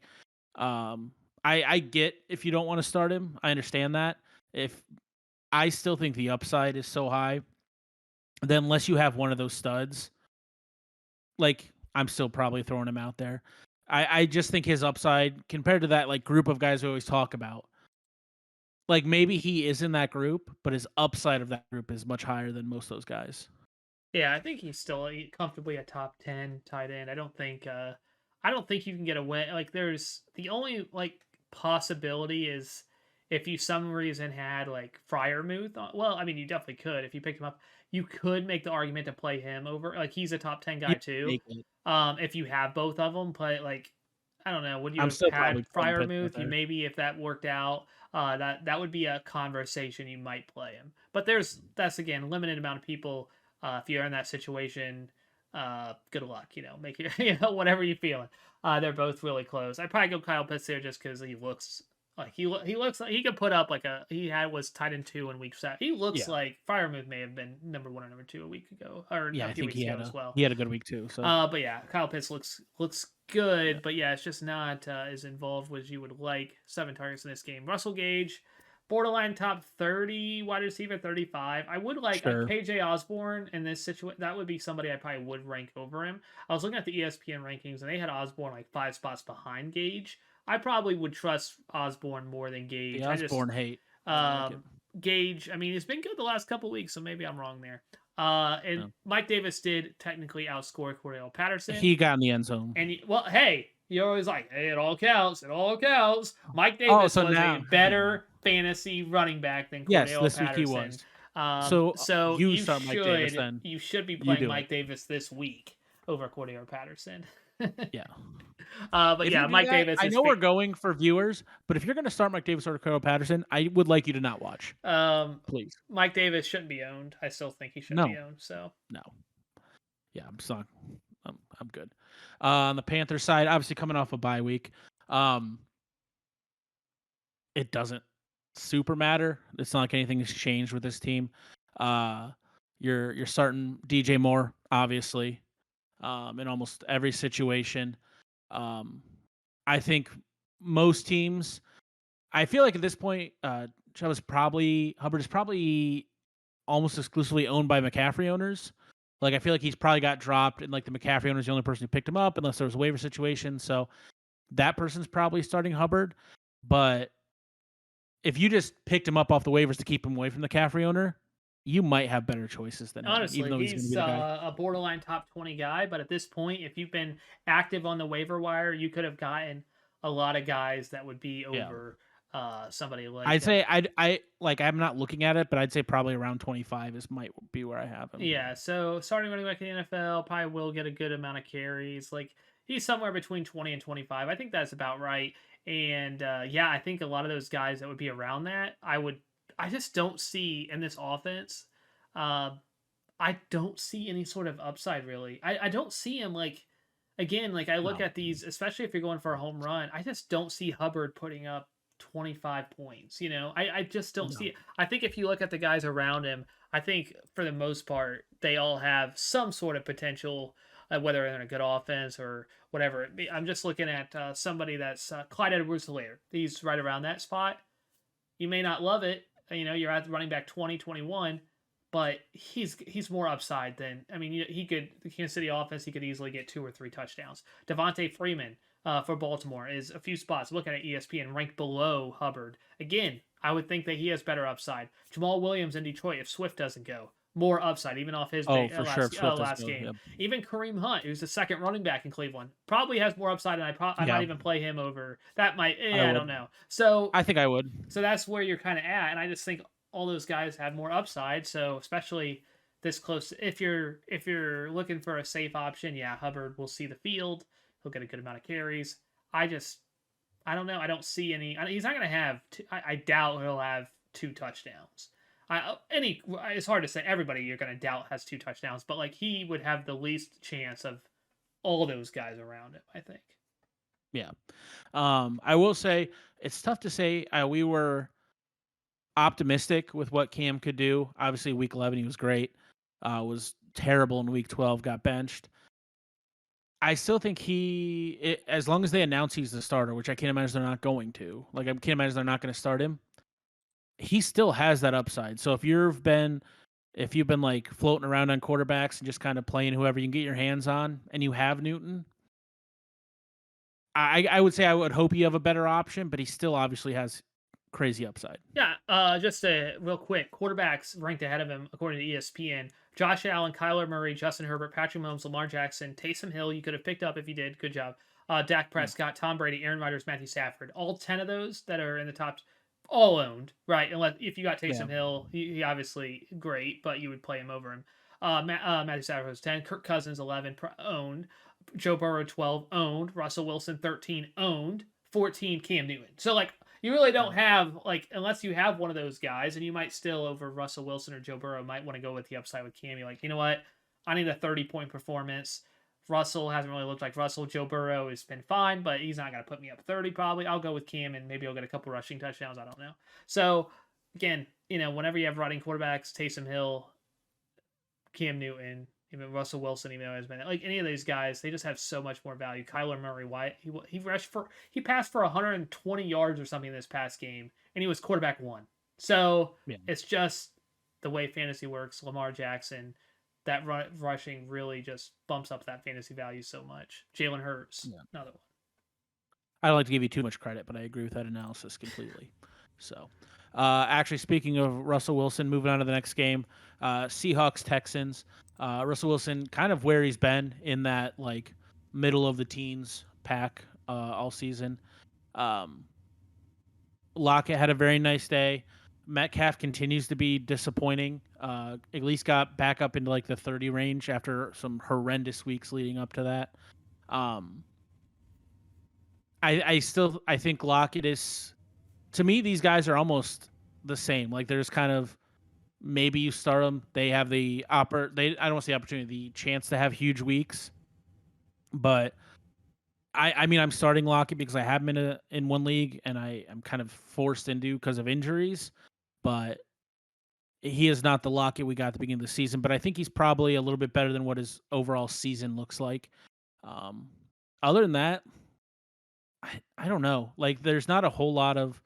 A: I get if you don't want to start him, I understand that. If I still think the upside is so high, then unless you have one of those studs, like I'm still probably throwing him out there. I just think his upside compared to that like group of guys we always talk about, like maybe he is in that group, but his upside of that group is much higher than most of those guys.
B: Yeah, I think he's still comfortably a top 10 tight end. I don't think you can get away. Like, there's the only like possibility is if you some reason had like Fryermuth. Well, I mean, you definitely could if you picked him up. You could make the argument to play him over. Like, he's a top 10
A: You
B: guy too.
A: make it.
B: If you have both of them, but like, I don't know. Would you
A: I'm
B: have
A: still
B: had
A: probably putting Pitts out
B: Fryermuth? You
A: there.
B: maybe if that worked out, that would be a conversation. You might play him, but that's again limited amount of people if you're in that situation, good luck. Make it whatever you feeling. They're both really close. I'd probably go Kyle Pitts there just because he looks like he looks like he could put up like was tight end 2 in week 7. He looks
A: Yeah.
B: like Firemouth may have been number 1 or number 2 a week ago or
A: Yeah,
B: a
A: I
B: few
A: think
B: weeks ago as well.
A: he had a good week too. So
B: But yeah, Kyle Pitts looks good,
A: yeah,
B: but yeah, it's just not as involved as you would like. 7 targets in this game. Russell Gage, borderline top 30 wide receiver, 35. I would like
A: sure.
B: KJ Osborne in this situation. That would be somebody I probably would rank over him. I was looking at the ESPN rankings, and they had Osborne like 5 spots behind Gage. I probably would trust Osborne more than Gage.
A: The Osborne hate. I don't like it.
B: Gage, I mean, it's been good the last couple weeks, so maybe I'm wrong there. And
A: No.
B: Mike Davis did technically outscore Cordell Patterson.
A: He got in the end zone.
B: And well, hey, you're always like, hey, it all counts. It all counts. Mike Davis
A: so
B: was
A: now-
B: a better fantasy running back than Cordell
A: Yes, this
B: Patterson.
A: week he was.
B: So
A: you
B: you
A: start Mike Davis then.
B: you should be
A: You
B: playing
A: do
B: Mike
A: it.
B: Davis this week. over Cordero Patterson.
A: Yeah.
B: But
A: If you
B: yeah,
A: do
B: Mike
A: that,
B: Davis
A: I
B: is
A: know we're going for viewers, but if you're going to start Mike Davis or Cordell Patterson, I would like you to not watch,
B: um,
A: please.
B: Mike Davis shouldn't be owned. I still think he shouldn't be
A: No,
B: owned. So
A: no. Yeah, I'm still, I'm good. On the Panthers side, obviously coming off a bye week, um, it doesn't super matter. It's not like anything has changed with this team. Uh, you're starting DJ Moore, obviously, in almost every situation. Um, I think most teams. I feel like at this point, Hubbard is probably almost exclusively owned by McCaffrey owners. Like I feel like he's probably got dropped, and like the McCaffrey owner is the only person who picked him up, unless there was a waiver situation. So that person's probably starting Hubbard. But if you just picked him up off the waivers to keep him away from the McCaffrey owner, you might have better choices than him, even
B: honestly,
A: though he's going to
B: he's
A: be the guy.
B: a borderline top 20 guy. But at this point, if you've been active on the waiver wire, you could have gotten a lot of guys that would be
A: Yeah,
B: over somebody like
A: I'd say I like I'm not looking at it, but I'd say probably around 25 is might be where I have him.
B: yeah. So starting running back in the NFL probably will get a good amount of carries. Like he's somewhere between 20 and 25. I think that's about right. And yeah, I think a lot of those guys that would be around that, I just don't see in this offense. Uh, I don't see any sort of upside really. I don't see him like again, like I look
A: No,
B: at these, especially if you're going for a home run, I just don't see Hubbard putting up 25 points. I just don't see
A: no,
B: it. I think if you look at the guys around him, I think for the most part, they all have some sort of potential, whether they're in a good offense or whatever. I'm just looking at somebody that's Clyde Edwards-Helaire. He's right around that spot. You may not love it. You're at running back 2021, but he's more upside than he could the Kansas City offense. He could easily get 2 or 3 touchdowns. Devontae Freeman for Baltimore is a few spots. Looking at ESPN, ranked below Hubbard. Again, I would think that he has better upside. Jamal Williams in Detroit, if Swift doesn't go, more upside even off his
A: oh for sure. If Swift doesn't
B: last
A: go,
B: game.
A: yeah,
B: Even Kareem Hunt, who's the second running back in Cleveland, probably has more upside, and I might
A: yeah,
B: even play him over. That might,
A: I
B: I don't
A: would.
B: know. So
A: I think I would.
B: that's where you're kind of at, and I just think all those guys have more upside. So especially this close, if you're looking for a safe option, yeah, Hubbard will see the field. He'll get a good amount of carries. I don't know. I don't see any. He's not going to have. I doubt he'll have 2 touchdowns. It's hard to say. Everybody you're going to doubt has 2 touchdowns, but like he would have the least chance of all those guys around him. I think.
A: Yeah. I will say it's tough to say. We were optimistic with what Cam could do. Obviously, week 11 he was great. Was terrible in week 12. Got benched. I still think as long as they announce he's the starter, which I can't imagine they're not going to. Like I can't imagine they're not going to start him. He still has that upside. So if you've been like floating around on quarterbacks and just kind of playing whoever you can get your hands on, and you have Newton, I would say I would hope you have a better option, but he still obviously has crazy upside.
B: Yeah, just real quick, quarterbacks ranked ahead of him according to ESPN: Josh Allen, Kyler Murray, Justin Herbert, Patrick Mahomes, Lamar Jackson, Taysom Hill. You could have picked up if you did. Good job. Dak
A: Yeah.
B: Prescott, Tom Brady, Aaron Rodgers, Matthew Stafford. All 10 of those that are in the top, all owned, right? Unless if you got
A: Yeah.
B: Taysom Hill, he obviously great, but you would play him over him. Matthew Stafford was 10, Kirk Cousins 11 owned, Joe Burrow 12 owned, Russell Wilson 13 owned, 14 Cam Newton. So like you really don't have like unless you have one of those guys, and you might still over Russell Wilson or Joe Burrow might want to go with the upside with Cam. You're like, you know what? I need a 30-point performance. Russell hasn't really looked like Russell. Joe Burrow has been fine, but he's not going to put me up 30 probably. I'll go with Cam, and maybe I'll get a couple rushing touchdowns. I don't know. So again, whenever you have running quarterbacks, Taysom Hill, Cam Newton, even Russell Wilson, even though has been like any of these guys, they just have so much more value. Kyler Murray, why he passed for 120 yards or something this past game, and he was quarterback one. So
A: Yeah.
B: it's just the way fantasy works. Lamar Jackson, that rushing really just bumps up that fantasy value so much. Jalen Hurts,
A: Yeah.
B: another one.
A: I don't like to give you too much credit, but I agree with that analysis completely. So, actually, speaking of Russell Wilson, moving on to the next game, Seahawks Texans. Russell Wilson, kind of where he's been in that like middle of the teens pack all season. Lockett had a very nice day. Metcalf continues to be disappointing. At least got back up into like the 30 range after some horrendous weeks leading up to that. Um, I think Lockett is, to me, these guys are almost the same. Like there's kind of, maybe you start them. They have I don't want to say opportunity, the chance to have huge weeks. But I mean, I'm starting Lockett because I have him in one league and I'm kind of forced into because of injuries. But he is not the Lockett we got at the beginning of the season. But I think he's probably a little bit better than what his overall season looks like. Um, Other than that, I don't know. Like, there's not a whole lot of,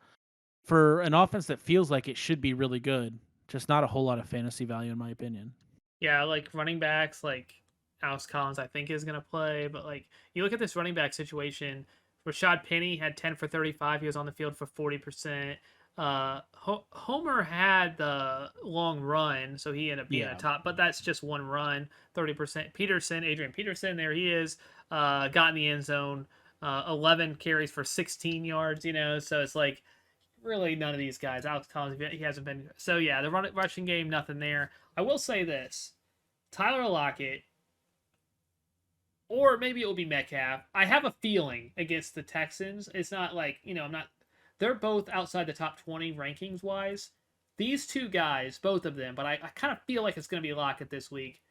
A: for an offense that feels like it should be really good, just not a whole lot of fantasy value in my opinion.
B: Yeah, like running backs, like Alex Collins, I think is gonna play. But like you look at this running back situation, Rashad Penny had 10 for 35. He was on the field for 40%. Homer had the long run, so he ended up being a
A: Yeah.
B: top. But that's just one run, 30%. Adrian Peterson, there he is, got in the end zone. 11 carries for 16 yards. So it's like really none of these guys. Alex Collins, he hasn't been. So yeah, the rushing game, nothing there. I will say this: Tyler Lockett, or maybe it will be Metcalf. I have a feeling against the Texans. It's not like I'm not. They're both outside the top 20 rankings wise. These two guys, both of them, but I kind of feel like it's going to be Lockett this week.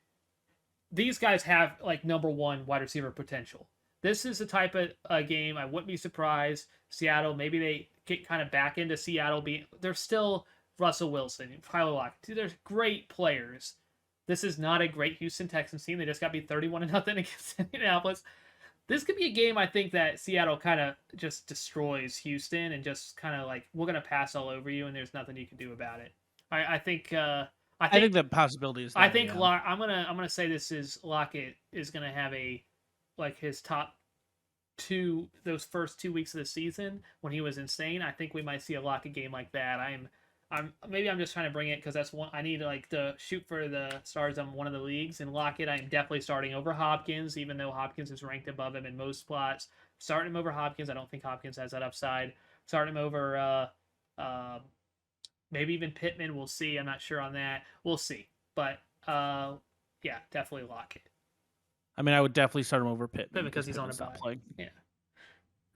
B: These guys have like number one wide receiver potential. This is the type of game I wouldn't be surprised. Seattle, maybe they get kind of back into Seattle. They're still Russell Wilson, Tyler Lockett. They're great players. This is not a great Houston Texans team. They just got beat 31-0 against Indianapolis. This could be a game I think that Seattle kind of just destroys Houston and just kind of like, we're gonna pass all over you and there's nothing you can do about it. I think
A: I think the possibility is
B: I
A: there,
B: think
A: yeah.
B: I'm gonna say this is Lockett is gonna have a like his top those first 2 weeks of the season when he was insane. I think we might see a Lockett game like that. I'm just trying to bring it because that's one I need to like to shoot for the stars on one of the leagues, and Lockett I'm definitely starting over Hopkins, even though Hopkins is ranked above him in most spots. Starting him over Hopkins. I don't think Hopkins has that upside. Starting him over maybe even Pittman. We'll see. I'm not sure on that. We'll see. But yeah, definitely Lockett.
A: I mean, I would definitely start him over Pittman
B: Because he's on a
A: Pittman's not
B: bye.
A: playing.
B: Yeah,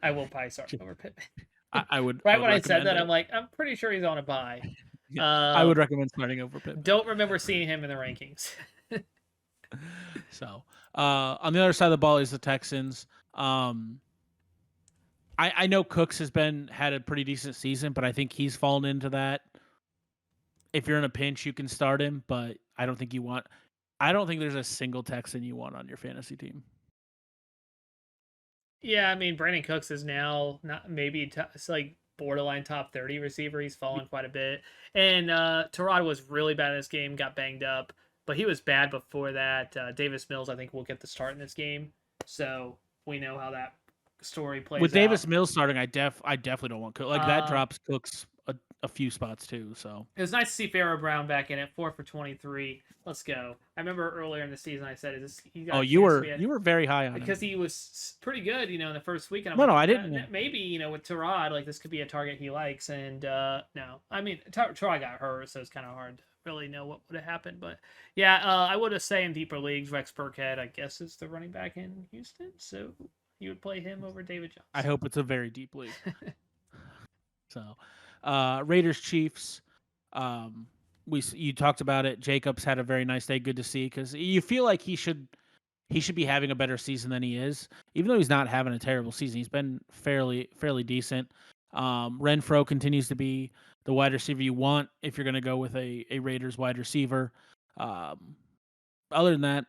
B: I will probably start him over Pittman.
A: I would
B: Right
A: I would
B: when I said
A: recommend
B: that,
A: it.
B: I'm like, I'm pretty sure he's on a bye.
A: Yeah, I would recommend starting over Pittman.
B: Don't remember seeing him in the rankings.
A: So, on the other side of the ball is the Texans. I know Cooks had a pretty decent season, but I think he's fallen into that. If you're in a pinch, you can start him, but I don't think there's a single Texan you want on your fantasy team.
B: Yeah, I mean, Brandon Cooks is now not maybe it's like borderline top 30 receiver. He's fallen quite a bit. And Terod was really bad in this game, got banged up, but he was bad before that. Davis Mills, I think, will get the start in this game. So we know how that story plays
A: With
B: out.
A: Davis Mills starting, I definitely don't want Cooks. Like that drops Cooks a few spots too. So
B: it was nice to see Pharaoh Brown back in at 4 for 23. Let's go. I remember earlier in the season I said, "Is this?"
A: you were very high on him
B: because he was pretty good, in the first week. And I'm
A: no,
B: like,
A: no, I didn't.
B: maybe with Terod, like this could be a target he likes. And no, I mean Terod got hurt, so it's kind of hard to really know what would have happened. But yeah, I would have say in deeper leagues, Rex Burkhead, I guess, is the running back in Houston, so you would play him over David Johnson.
A: I hope it's a very deep league. So, Raiders Chiefs. You talked about it. Jacobs had a very nice day. Good to see, because you feel like he should be having a better season than he is, even though he's not having a terrible season. He's been fairly decent. Renfro continues to be the wide receiver you want if you're going to go with a Raiders wide receiver. Other than that,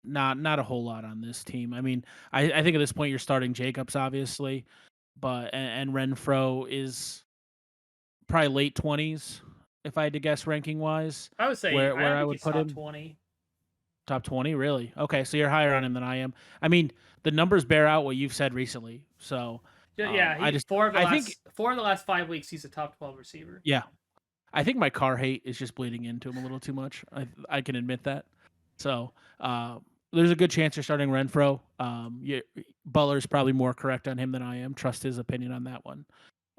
A: not a whole lot on this team. I mean, I think at this point you're starting Jacobs, obviously, but and Renfro is probably late 20s if I had to guess ranking wise.
B: I would say
A: where I would
B: he's
A: put
B: top
A: him
B: 20.
A: Top 20, really? Okay, so you're higher on him than I am. I mean, the numbers bear out what you've said recently. So
B: Yeah,
A: I just
B: four of
A: think
B: the last 5 weeks he's a top 12 receiver.
A: yeah, I think my car hate is just bleeding into him a little too much. I can admit that. So there's a good chance you're starting Renfro. Butler's probably more correct on him than I am. Trust his opinion on that one.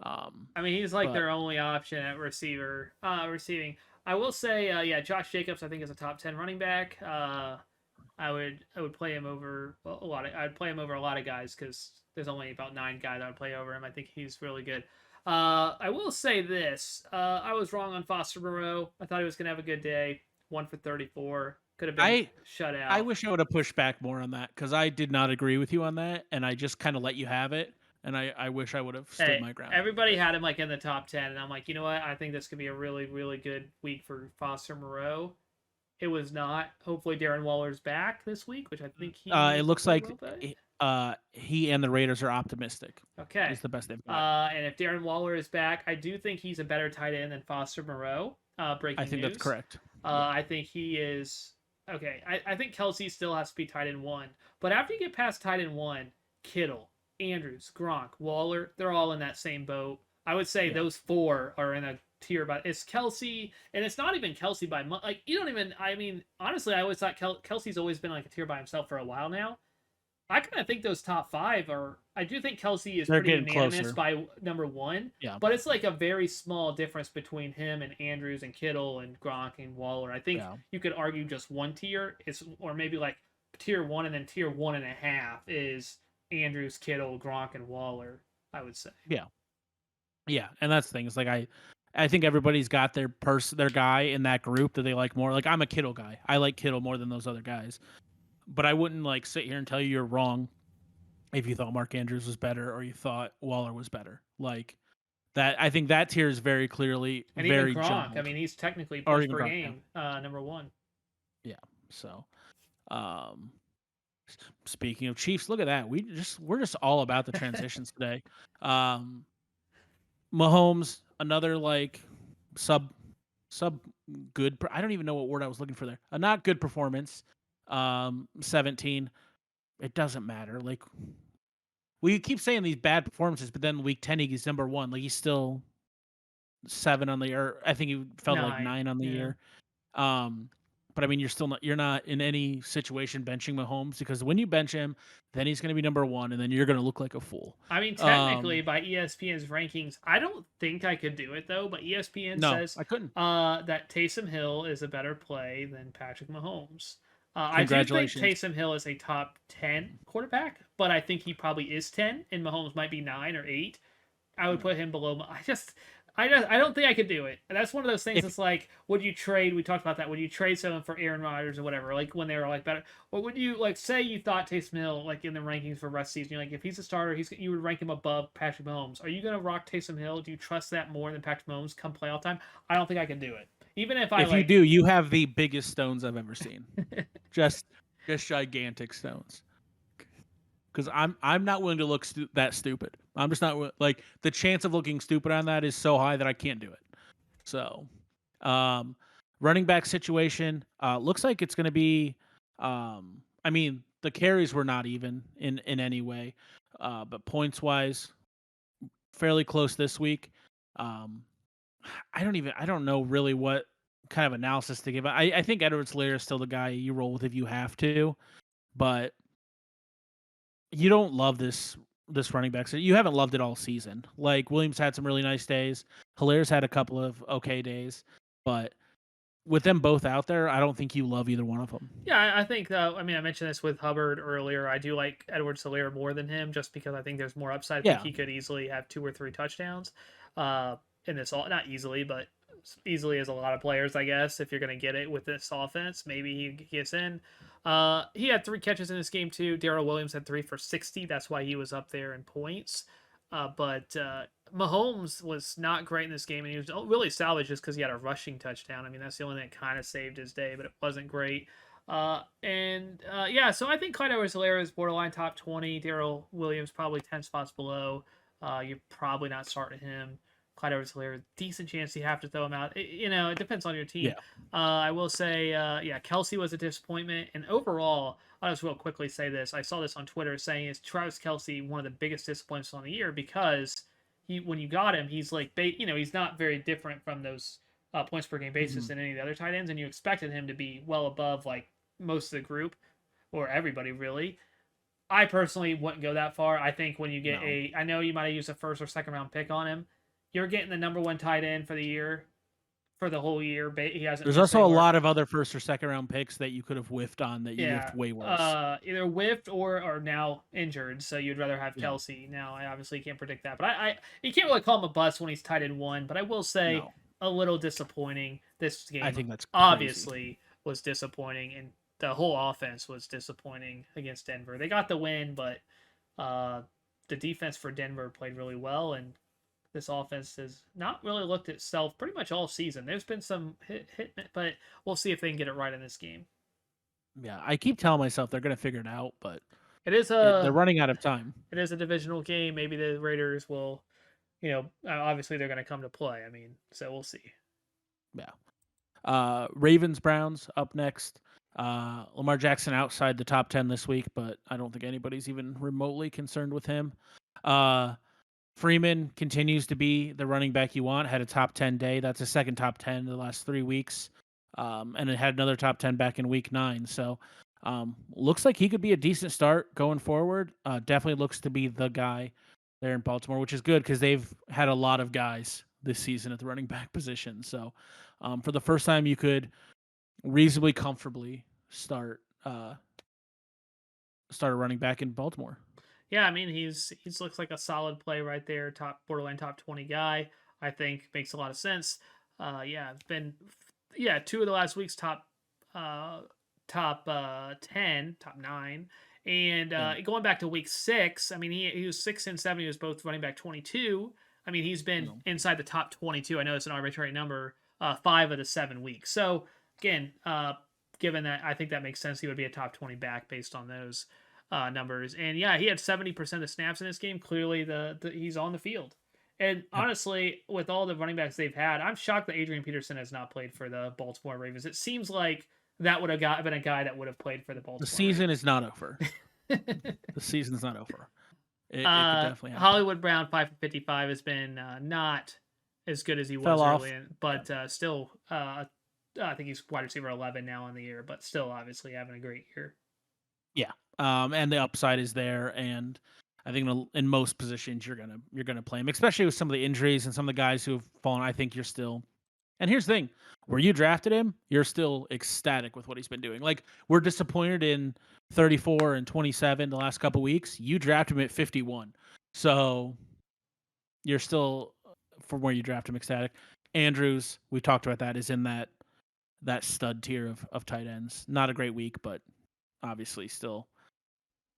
B: I mean, he's like
A: But
B: their only option at receiving. I will say, yeah, Josh Jacobs I think is a top 10 running back. I would play him over a lot of I'd play him over a lot of guys because there's only about 9 guys I would play over him. I think he's really good. I will say this: I was wrong on Foster Moreau. I thought he was gonna have a good day. 1 for 34. Could have been
A: I
B: shut
A: I
B: out.
A: wish I would have pushed back more on that because I did not agree with you on that, and I just kind of let you have it. And I wish I would have stood
B: Hey,
A: my ground a little
B: everybody
A: bit.
B: had him like in the top 10, and I'm like, you know what? I think this could be a really, really good week for Foster Moreau. It was not. Hopefully, Darren Waller's back this week, which I think
A: It
B: he will
A: looks
B: play
A: like
B: well. But
A: he and the Raiders are optimistic.
B: okay.
A: Is the best they've got.
B: And if Darren Waller is back, I do think he's a better tight end than Foster Moreau.
A: I
B: Breaking
A: think that's
B: news.
A: correct. Yeah.
B: I think he is okay. I think Kelsey still has to be tight end one, but after you get past tight end one, Kittle, Andrews, Gronk, Waller, they're all in that same boat. I would say
A: Yeah.
B: those 4 are in a tier, but it's Kelsey, and it's not even Kelsey by much. Like you don't even. I mean, honestly, I always thought Kelsey's always been like a tier by himself for a while now. I kind of think those top 5 are. I do think Kelsey is
A: They're
B: pretty
A: getting
B: unanimous
A: closer.
B: by number 1,
A: Yeah.
B: but it's like a very small difference between him and Andrews and Kittle and Gronk and Waller. I think
A: Yeah.
B: you could argue just one tier is, or maybe like tier 1 and then tier 1.5 is Andrews, Kittle, Gronk, and Waller. I would say.
A: Yeah. Yeah. And that's the thing. It's like I think everybody's got their guy in that group that they like more. Like I'm a Kittle guy. I like Kittle more than those other guys. But I wouldn't like sit here and tell you you're wrong if you thought Mark Andrews was better or you thought Waller was better. Like that I think that tier is very clearly
B: And even
A: very
B: Gronk, I
A: jumbled.
B: mean, he's technically
A: Or
B: points
A: even
B: per
A: Gronk, yeah.
B: game, number 1.
A: Yeah. So um speaking of Chiefs, look at that. We're just all about the transitions today. Um Mahomes, another like sub sub good. I don't even know what word I was looking for there. A not good performance. 17. It doesn't matter. Like we keep saying these bad performances, but then week 10 he's number 1. Like he's still 7 on the year. I think he fell to like
B: 9.
A: 9 on the
B: Yeah.
A: year. Um, but I mean, you're not in any situation benching Mahomes because when you bench him, then he's going to be number 1, and then you're going to look like a fool.
B: I mean, technically, by ESPN's rankings, I don't think I could do it though. But ESPN
A: No,
B: says
A: I couldn't.
B: that Taysom Hill is a better play than Patrick Mahomes. I do think
A: Congratulations.
B: Taysom Hill is a top 10 quarterback, but I think he probably is 10, and Mahomes might be 9 or 8. I would
A: Yeah.
B: put him below. I don't think I could do it. And that's one of those things.
A: If
B: That's like, would you trade? We talked about that. Would you trade someone for Aaron Rodgers or whatever? Like when they were like better, or would you like say you thought Taysom Hill like in the rankings for rest season? You're like, if he's a starter, you would rank him above Patrick Mahomes. Are you gonna rock Taysom Hill? Do you trust that more than Patrick Mahomes come playoff time? I don't think I can do it. Even if I
A: if you
B: like,
A: do, you have the biggest stones I've ever seen. Just just gigantic stones. Because I'm not willing to look that stupid. I'm just not like the chance of looking stupid on that is so high that I can't do it. So, um, running back situation looks like it's going to be. I mean, the carries were not even in any way, but points wise, fairly close this week. Um, I don't know really what kind of analysis to give. I think Edwards-Helaire is still the guy you roll with if you have to, but you don't love this running back. So you haven't loved it all season. Like Williams had some really nice days. Hilaire's had a couple of okay days, but with them both out there, I don't think you love either one of them.
B: yeah, I think. I mean, I mentioned this with Hubbard earlier. I do like Edwards-Helaire more than him, just because I think there's more upside. I think
A: Yeah,
B: he could easily have 2 or 3 touchdowns. In this all not easily, but easily as a lot of players, I guess. If you're gonna get it with this offense, maybe he gets in. He had 3 catches in this game too. Darrell Williams had 3 for 60. That's why he was up there in points. But Mahomes was not great in this game, and he was really salvaged just because he had a rushing touchdown. I mean, that's the only thing that kind of saved his day, but it wasn't great. Yeah, so I think Clyde Edwards-Helaire is borderline top 20. Darrell Williams probably 10 spots below. You're probably not starting him. Clyde Edwards-Helaire, decent chance you have to throw him out. It depends on your team.
A: yeah,
B: I will say, yeah, Kelsey was a disappointment, and overall, I'll just real quickly say this. I saw this on Twitter saying is Travis Kelsey one of the biggest disappointments on the year because when you got him, he's like he's not very different from those points per game basis
A: mhm,
B: than any of the other tight ends, and you expected him to be well above like most of the group or everybody really. I personally wouldn't go that far. I think when you get
A: No.
B: I know you might have used a first or second round pick on him. You're getting the number one tight end for the year, for the whole year. He hasn't
A: There's
B: missed
A: also a
B: anywhere.
A: lot of other first or second round picks that you could have whiffed on that you
B: Yeah,
A: whiffed way worse.
B: either whiffed or now injured. So you'd rather have
A: Yeah.
B: Kelsey. Now I obviously can't predict that, but you can't really call him a bust when he's tight end one. But I will say
A: No.
B: a little disappointing. This
A: I
B: game
A: think that's crazy.
B: obviously was disappointing, and the whole offense was disappointing against Denver. They got the win, but uh, the defense for Denver played really well, and this offense has not really looked itself pretty much all season. There's been some hit, but we'll see if they can get it right in this game.
A: Yeah, I keep telling myself they're gonna figure it out, but
B: It is
A: they're
B: a
A: running out of time.
B: it is a divisional game. Maybe the Raiders will, obviously they're going to come to play. I mean, so we'll see.
A: Yeah. Ravens Browns up next. Lamar Jackson outside the top 10 this week, but I don't think anybody's even remotely concerned with him. Freeman continues to be the running back you want. Had a top 10 day. That's a second top 10 in the last 3 weeks. And it had another top 10 back in week 9. So looks like he could be a decent start going forward. Definitely looks to be the guy there in Baltimore, which is good because they've had a lot of guys this season at the running back position. So for the first time, you could reasonably comfortably start a running back in Baltimore.
B: Yeah, I mean he's looks like a solid play right there. Top borderline top 20 guy. I think makes a lot of sense. Yeah, been 2 of the last weeks uh top 10, top 9. And
A: Yeah.
B: going back to week 6, I mean he was 6 and 7, he was both running back 22. I mean, he's been
A: No.
B: inside the top 22. I know it's an arbitrary number, 5 of the 7 weeks. So, again, given that, I think that makes sense. He would be a top 20 back based on those numbers. And yeah, he had 70% of snaps in this game. Clearly, he's on the field. And
A: Yeah.
B: honestly, with all the running backs they've had, I'm shocked that Adrian Peterson has not played for the Baltimore Ravens. It seems like that would have been a guy that would have played for the
A: The
B: Baltimore
A: season is
B: Ravens.
A: not over. The season's not over. It could definitely happen.
B: Hollywood Brown 5 for 55 has been not as good as he
A: Fell
B: was early
A: off.
B: in, but still, I think he's wide receiver 11 now in the year, but still obviously having a great year.
A: Yeah. And the upside is there, and I think in most positions you're gonna play him, especially with some of the injuries and some of the guys who have fallen. I think you're still. And here's the thing: where you drafted him, you're still ecstatic with what he's been doing. Like we're disappointed in 34 and 27 the last couple weeks. You drafted him at 51, so you're still from where you draft him ecstatic. Andrews, we talked about that, is in that stud tier of tight ends. Not a great week, but obviously still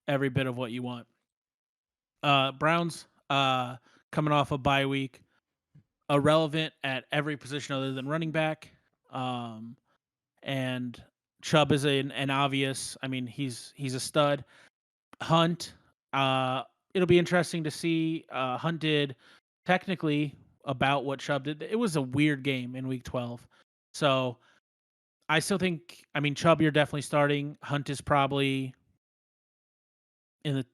A: every bit of what you want. Browns coming off a bye week, irrelevant at every position other than running back. And Chubb is an obvious. I mean, he's a stud. Hunt. It'll be interesting to see. Hunt did technically about what Chubb did. It was a weird game in week 12. So I still think. I mean, Chubb, you're definitely starting. Hunt is probably in the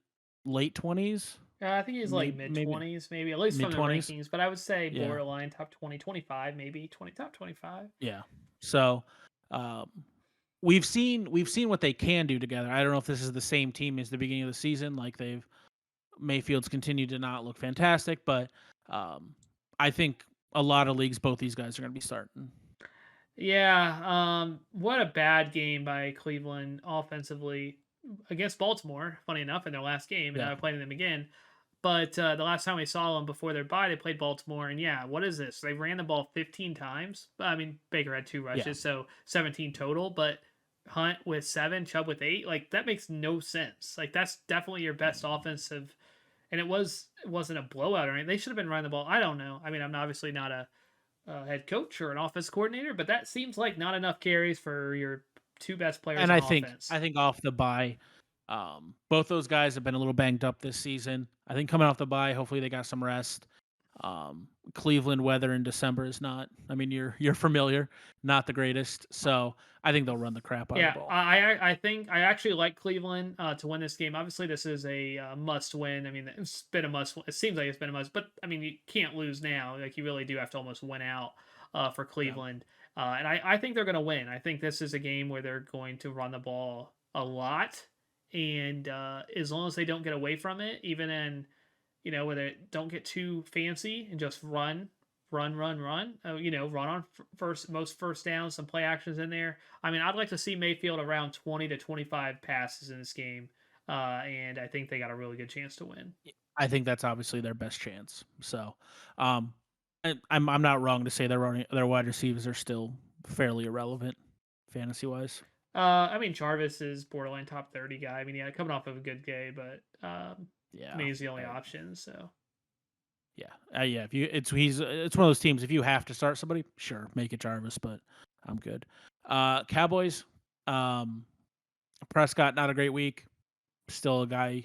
A: late 20s,
B: I think he's like mid
A: maybe
B: 20s, maybe at least
A: mid
B: from the
A: 20s.
B: rankings, but I would say
A: Yeah,
B: borderline top 20, 25, maybe 20, top 25.
A: yeah. So um, we've seen what they can do together. I don't know if this is the same team as the beginning of the season. Like Mayfield's continued to not look fantastic, but I think a lot of leagues, both these guys are going to be starting.
B: Yeah, what a bad game by Cleveland offensively against Baltimore. Funny enough, in their last game, and now
A: Yeah,
B: they're playing them again. But the last time we saw them before their bye, they played Baltimore, and yeah, what is this? They ran the ball 15 times. I mean, Baker had 2
A: yeah,
B: rushes, so 17 total. But Hunt with 7, Chubb with 8, like that makes no sense. Like that's definitely your best offensive, and it wasn't a blowout or anything. They should have been running the ball. I don't know. I mean, I'm obviously not a head coach or an offense coordinator, but that seems like not enough carries for your 2 best players
A: and
B: on
A: I think
B: offense.
A: I think off the bye, both those guys have been a little banged up this season. I think coming off the bye, hopefully they got some rest. Cleveland weather in December is not. I mean, you're familiar, not the greatest. So I think they'll run the crap out of the
B: Yeah,
A: ball.
B: I think I actually like Cleveland to win this game. Obviously, this is a must win. I mean, it's been a must. It seems like it's been a must, but I mean, you can't lose now. Like you really do have to almost win out for
A: Yeah,
B: Cleveland. And I think they're going to win. I think this is a game where they're going to run the ball a lot, and as long as they don't get away from it, even in where they don't get too fancy and just run, run on first most first downs, some play actions in there. I mean, I'd like to see Mayfield around 20 to 25 passes in this game, and I think they got a really good chance to win.
A: I think that's obviously their best chance. So, um, I'm not wrong to say their wide receivers are still fairly irrelevant fantasy wise.
B: I mean, Jarvis is borderline top 30 guy. I mean, yeah, coming off of a good day, but I
A: Yeah,
B: mean, he's the only
A: I,
B: option. So
A: yeah. If you, it's one of those teams. If you have to start somebody, sure, make it Jarvis. But I'm good. Cowboys. Um, Prescott, not a great week. Still a guy.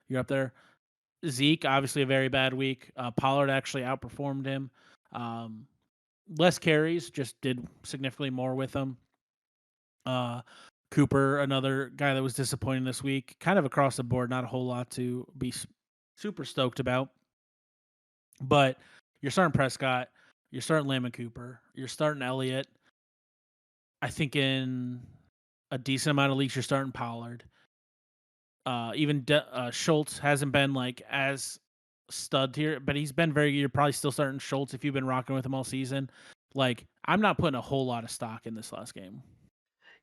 A: You're up there. Zeke, obviously a very bad week. Pollard actually outperformed him. Um, Less carries, just did significantly more with them. Cooper, another guy that was disappointing this week, kind of across the board, not a whole lot to be super stoked about. But you're starting Prescott, you're starting Lamb and Cooper, you're starting Elliott. I think in a decent amount of leagues, you're starting Pollard. Even Schultz hasn't been like as stud here, but he's been very. You're probably still starting Schultz if you've been rocking with him all season. Like I'm not putting a whole lot of stock in this last game.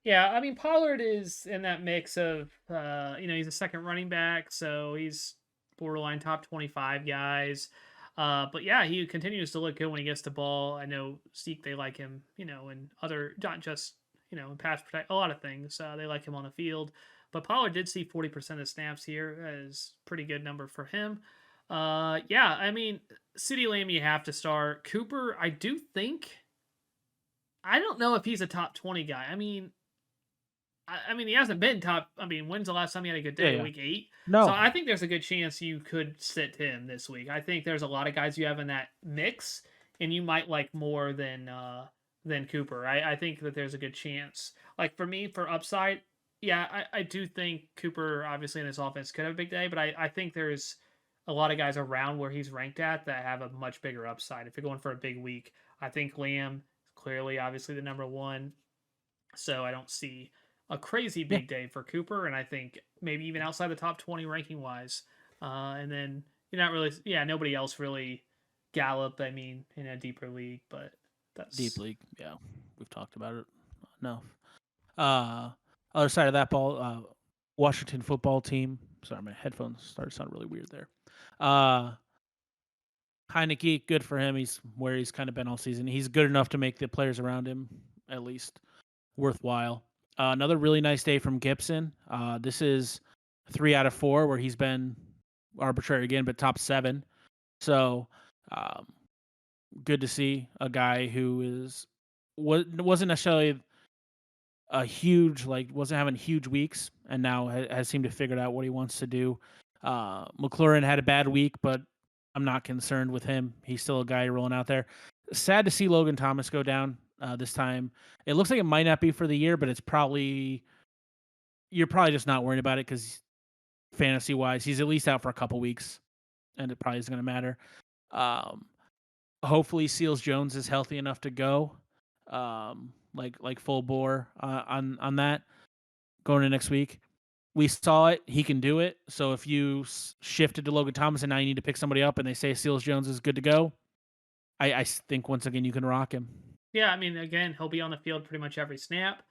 B: yeah, I mean, Pollard is in that mix of he's a second running back, so he's borderline top 25 guys. But yeah, he continues to look good when he gets the ball. I know Zeke, they like him, and other, not just, in pass protect, a lot of things. They like him on the field. But Pollard did see 40% of snaps here, as pretty good number for him. Yeah, I mean, CeeDee Lamb, you have to start. Cooper, I don't know if he's a top 20 guy. I mean, he hasn't been top. I mean, when's the last time he had a good
A: Yeah,
B: day?
A: yeah.
B: Week 8. So
A: No,
B: I think there's a good chance you could sit him this week. I think there's a lot of guys you have in that mix, and you might like more than Cooper. I think that there's a good chance. Like for me, for upside, yeah, I do think Cooper obviously in his offense could have a big day, but I think there's a lot of guys around where he's ranked at that have a much bigger upside. If you're going for a big week, I think Lamb is clearly obviously the number one. So I don't see a crazy
A: yeah,
B: big day for Cooper, and I think maybe even outside the top 20 ranking wise. And then you're not really, yeah, nobody else really. Gallup, I mean, in a deeper league, but
A: deep
B: that's
A: league. Yeah, we've talked about it enough. Uh, Other side of that ball, Washington football team. Sorry, my headphones started to sound really weird there. Uh, Heineke, good for him. He's where he's kind of been all season. He's good enough to make the players around him at least worthwhile. Another really nice day from Gibson. This is 3 out of 4 where he's been arbitrary again, but top 7. So um, good to see a guy who wasn't necessarily a huge wasn't having huge weeks, and now has seemed to figure out what he wants to do. McLaurin had a bad week, but I'm not concerned with him. He's still a guy rolling out there. Sad to see Logan Thomas go down this time. It looks like it might not be for the year, but you're probably just not worried about it because fantasy wise, he's at least out for a couple weeks, and it probably isn't going to matter. Um, Hopefully, Seals Jones is healthy enough to go, like full bore on that going into next week. We saw it; he can do it. So if you shifted to Logan Thomas and now you need to pick somebody up, and they say Seals Jones is good to go, I think once again you can rock him.
B: yeah. I mean, again, he'll be on the field pretty much every snap.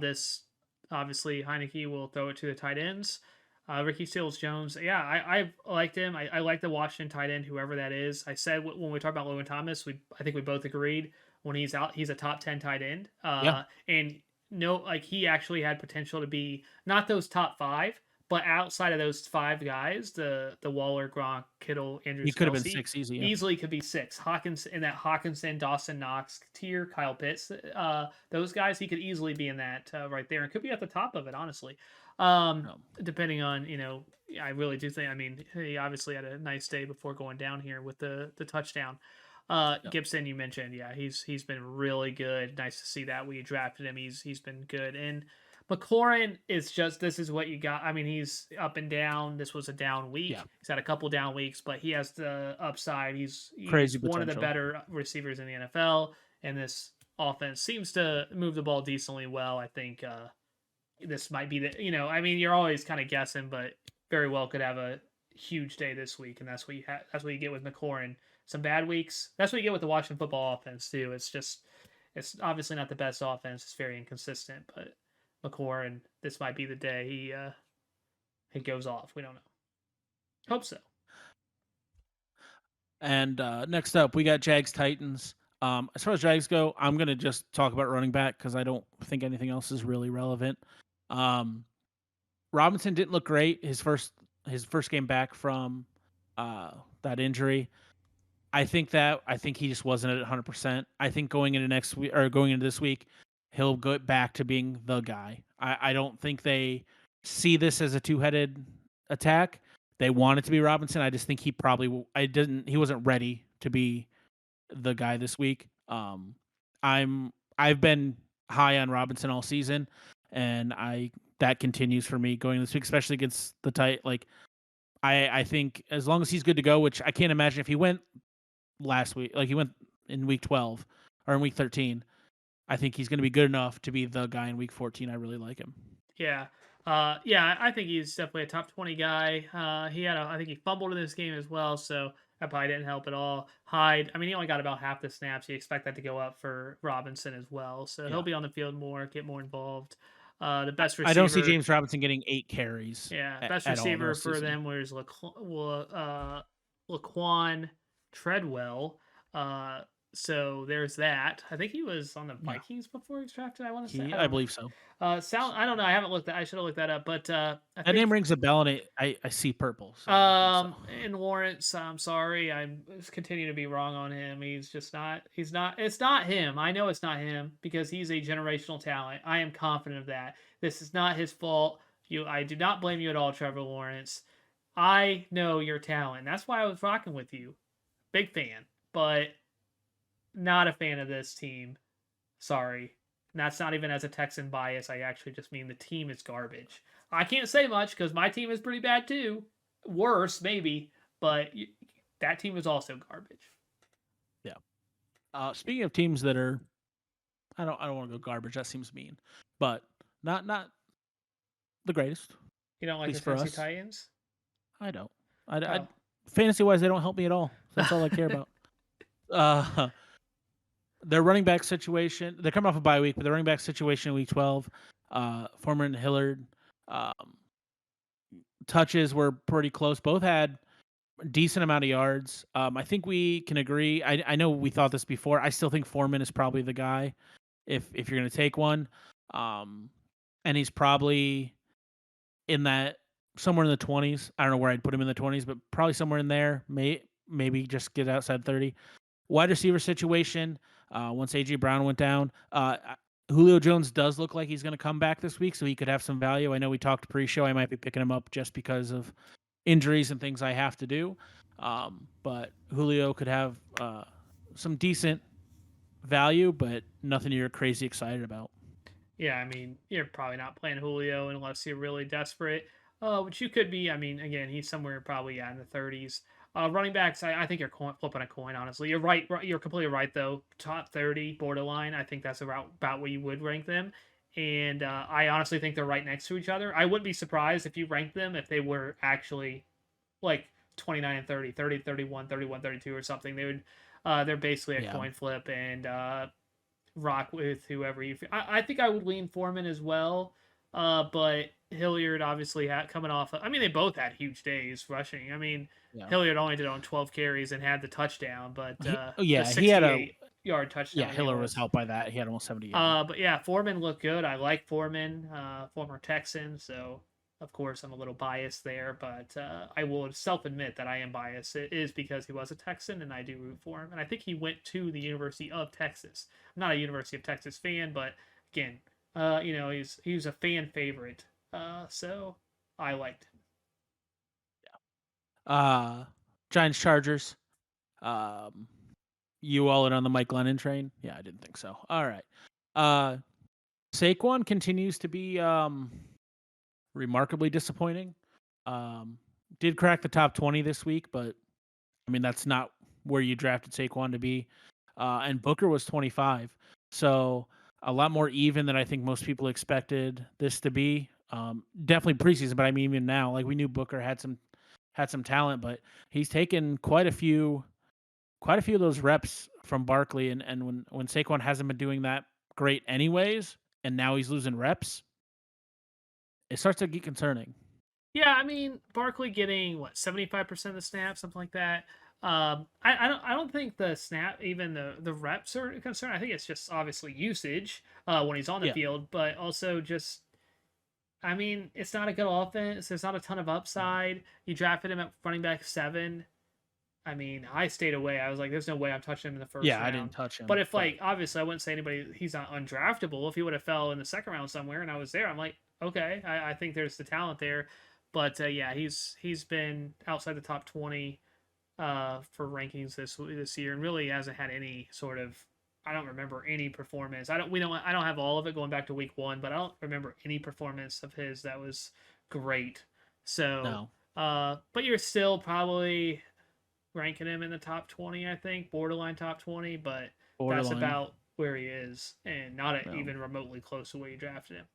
B: This obviously Heineke will throw it to the tight ends. Ricky Seals Jones, yeah, I've liked him. I like the Washington tight end, whoever that is. I said when we talked about Logan Thomas, I think we both agreed when he's out, he's a top 10 tight end.
A: Yeah,
B: And no, like he actually had potential to be not those top 5, but outside of those 5 guys, the Waller, Gronk, Kittle,
A: he
B: Andrews,
A: could have been
B: Kelsey,
A: 6 easy. Yeah,
B: easily could be 6. Hawkins in that Hawkinson, Dawson Knox tier, Kyle Pitts, those guys, he could easily be in that right there, and could be at the top of it, honestly.
A: no.
B: Depending on, I really do think. I mean, he obviously had a nice day before going down here with the touchdown.
A: Yep.
B: Gibson, you mentioned, yeah, he's been really good. Nice to see that we drafted him. He's been good, and McLaurin is just, this is what you got. I mean, he's up and down. This was a down week.
A: Yeah,
B: He's had a couple down weeks, but he has the upside. He's
A: crazy
B: one of the
A: potential.
B: better receivers in the NFL, and this offense seems to move the ball decently well. I think this might be I mean, you're always kind of guessing, but very well could have a huge day this week, and that's what you get with McLaurin. Some bad weeks. That's what you get with the Washington football offense too. It's obviously not the best offense. It's very inconsistent, but McLaurin, this might be the day he goes off. We don't know. Hope so.
A: And next up, we got Jags Titans. As far as Jags go, I'm gonna just talk about running back because I don't think anything else is really relevant. Um, Robinson didn't look great his first game back from that injury. I think he just wasn't at 100%. I think going into next week or going into this week, he'll go back to being the guy. I don't think they see this as a two-headed attack. They want it to be Robinson. I just think he wasn't ready to be the guy this week. I've been high on Robinson all season, and that continues for me going this week, especially against the tight. Like I think as long as he's good to go, which I can't imagine if he went last week, like he went in week 12 or in week 13. I think he's going to be good enough to be the guy in week 14. I really like him.
B: Yeah. Yeah, I think he's definitely a top 20 guy. I think he fumbled in this game as well, so that probably didn't help at all. Hyde, I mean, he only got about half the snaps. You expect that to go up for Robinson as well, so he'll
A: Yeah.
B: be on the field more, get more involved. The best
A: I don't see
B: receiver,
A: James Robinson getting 8 carries
B: yeah, best
A: at all the
B: receiver
A: rest of the
B: for
A: season.
B: them was Laquan Treadwell. Uh, so there's that. I think he was on the
A: Yeah.
B: Vikings before he was drafted. I want to say.
A: He
B: I
A: I
B: don't.
A: believe so.
B: I don't know. I haven't looked. I should have looked that up. But I
A: That name
B: think
A: rings a bell, and I see purple, so I think so.
B: and Lawrence, I'm sorry. I'm just continue to be wrong on him. He's just not. He's not. It's not him. I know it's not him because he's a generational talent. I am confident of that. This is not his fault. I do not blame you at all, Trevor Lawrence. I know your talent. That's why I was rocking with you. Big fan, but not a fan of this team. Sorry. And that's not even as a Texan bias. I actually just mean the team is garbage. I can't say much because my team is pretty bad too. Worse, maybe, but that team is also garbage.
A: Yeah. Speaking of teams that are, I don't want to go garbage. That seems mean, but not the greatest,
B: You don't
A: at
B: like the
A: least for
B: Tennessee
A: us.
B: Titans?
A: I don't. I
B: Oh.
A: fantasy wise, they don't help me at all. That's all I care about. Uh, their running back situation. They're coming off a bye week, but their running back situation in week 12. Foreman and Hillard um, touches were pretty close. Both had decent amount of yards. I think we can agree. I know we thought this before. I still think Foreman is probably the guy if you're going to take one. And he's probably in that somewhere in the 20s. I don't know where I'd put him in the 20s, but probably somewhere in there. Maybe just get outside 30. Wide receiver situation. Once AJ Brown went down, Julio Jones does look like he's going to come back this week, so he could have some value. I know we talked pre-show. I might be picking him up just because of injuries and things I have to do. But Julio could have some decent value, but nothing you're crazy excited about.
B: Yeah, I mean, you're probably not playing Julio unless you're really desperate. Which you could be. I mean, again, he's somewhere probably in the 30s. Running backs, I think you're flipping a coin. Honestly, you're right. You're completely right though. Top 30 borderline. I think that's about where you would rank them. And I honestly think they're right next to each other. I wouldn't be surprised if you ranked them if they were actually like 29 and 30, 30, 31, 31, 32 or something. They're basically a
A: Yeah.
B: coin flip and rock with whoever you. I think I would lean Foreman as well, but Hilliard obviously coming off. I mean, they both had huge days rushing. I mean,
A: Yeah.
B: Hilliard only did on 12 carries and had the touchdown, but
A: He
B: the
A: had a
B: 68-yard touchdown.
A: yeah. Hiller was helped by that. He had almost 70.
B: But yeah, Foreman looked good. I like Foreman, former Texan, so of course I'm a little biased there, but I will self-admit that I am biased. It is because he was a Texan, and I do root for him. And I think he went to the University of Texas. I'm not a University of Texas fan, but again, he's a fan favorite, so I liked him.
A: Giants Chargers. Um, you all in on the Mike Glennon train? Yeah, I didn't think so. All right. Saquon continues to be remarkably disappointing. Did crack the top 20 this week, but I mean that's not where you drafted Saquon to be. And Booker was 25. So a lot more even than I think most people expected this to be. Definitely preseason, but I mean even now, like we knew Booker had some talent, but he's taken quite a few of those reps from Barkley, and when Saquon hasn't been doing that great anyways, and now he's losing reps, it starts to get concerning.
B: Yeah, I mean, Barkley getting what 75% of the snaps, something like that. I don't think the snap, even the reps are a concern. I think it's just obviously usage when he's on the
A: Yeah,
B: field, but also just I mean, it's not a good offense. There's not a ton of
A: no.
B: upside. You drafted him at running back 7. I mean, I stayed away. I was like, there's no way I'm touching him in the first
A: Yeah, I didn't
B: round.
A: touch
B: But
A: him,
B: if
A: but
B: like obviously I wouldn't say anybody he's not undraftable. If he would have fell in the second round somewhere and I was there, I'm like, okay, I think there's the talent there. But yeah, he's been outside the top 20 for rankings this year, and really hasn't had any sort of. I don't remember any performance. I don't have all of it going back to week 1, but I don't remember any performance of his that was great. So,
A: no,
B: but you're still probably ranking him in the top 20, I think, borderline top 20, but that's
A: borderline.
B: about where he is and not
A: No,
B: even remotely close to where you drafted him.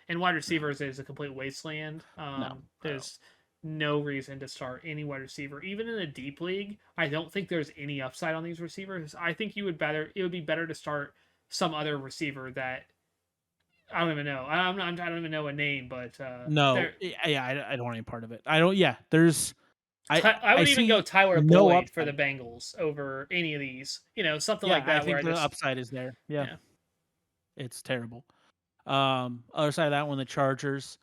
B: And wide
A: no,
B: receivers is a complete wasteland.
A: no, I don't.
B: There's no reason to start any wide receiver, even in a deep league. I don't think there's any upside on these receivers. I think it would be better to start some other receiver that I don't even know. I don't even know a name, but
A: No,
B: there.
A: yeah, I don't want any part of it. I don't. Yeah, there's
B: I
A: I
B: would even go
A: see
B: Tyler
A: no
B: Boyd for the
A: upside.
B: Bengals over any of these. Something
A: Yeah,
B: like
A: I
B: that where
A: think
B: I
A: the
B: just
A: upside is there. Yeah,
B: yeah.
A: it's terrible. Other side of that one, the Chargers.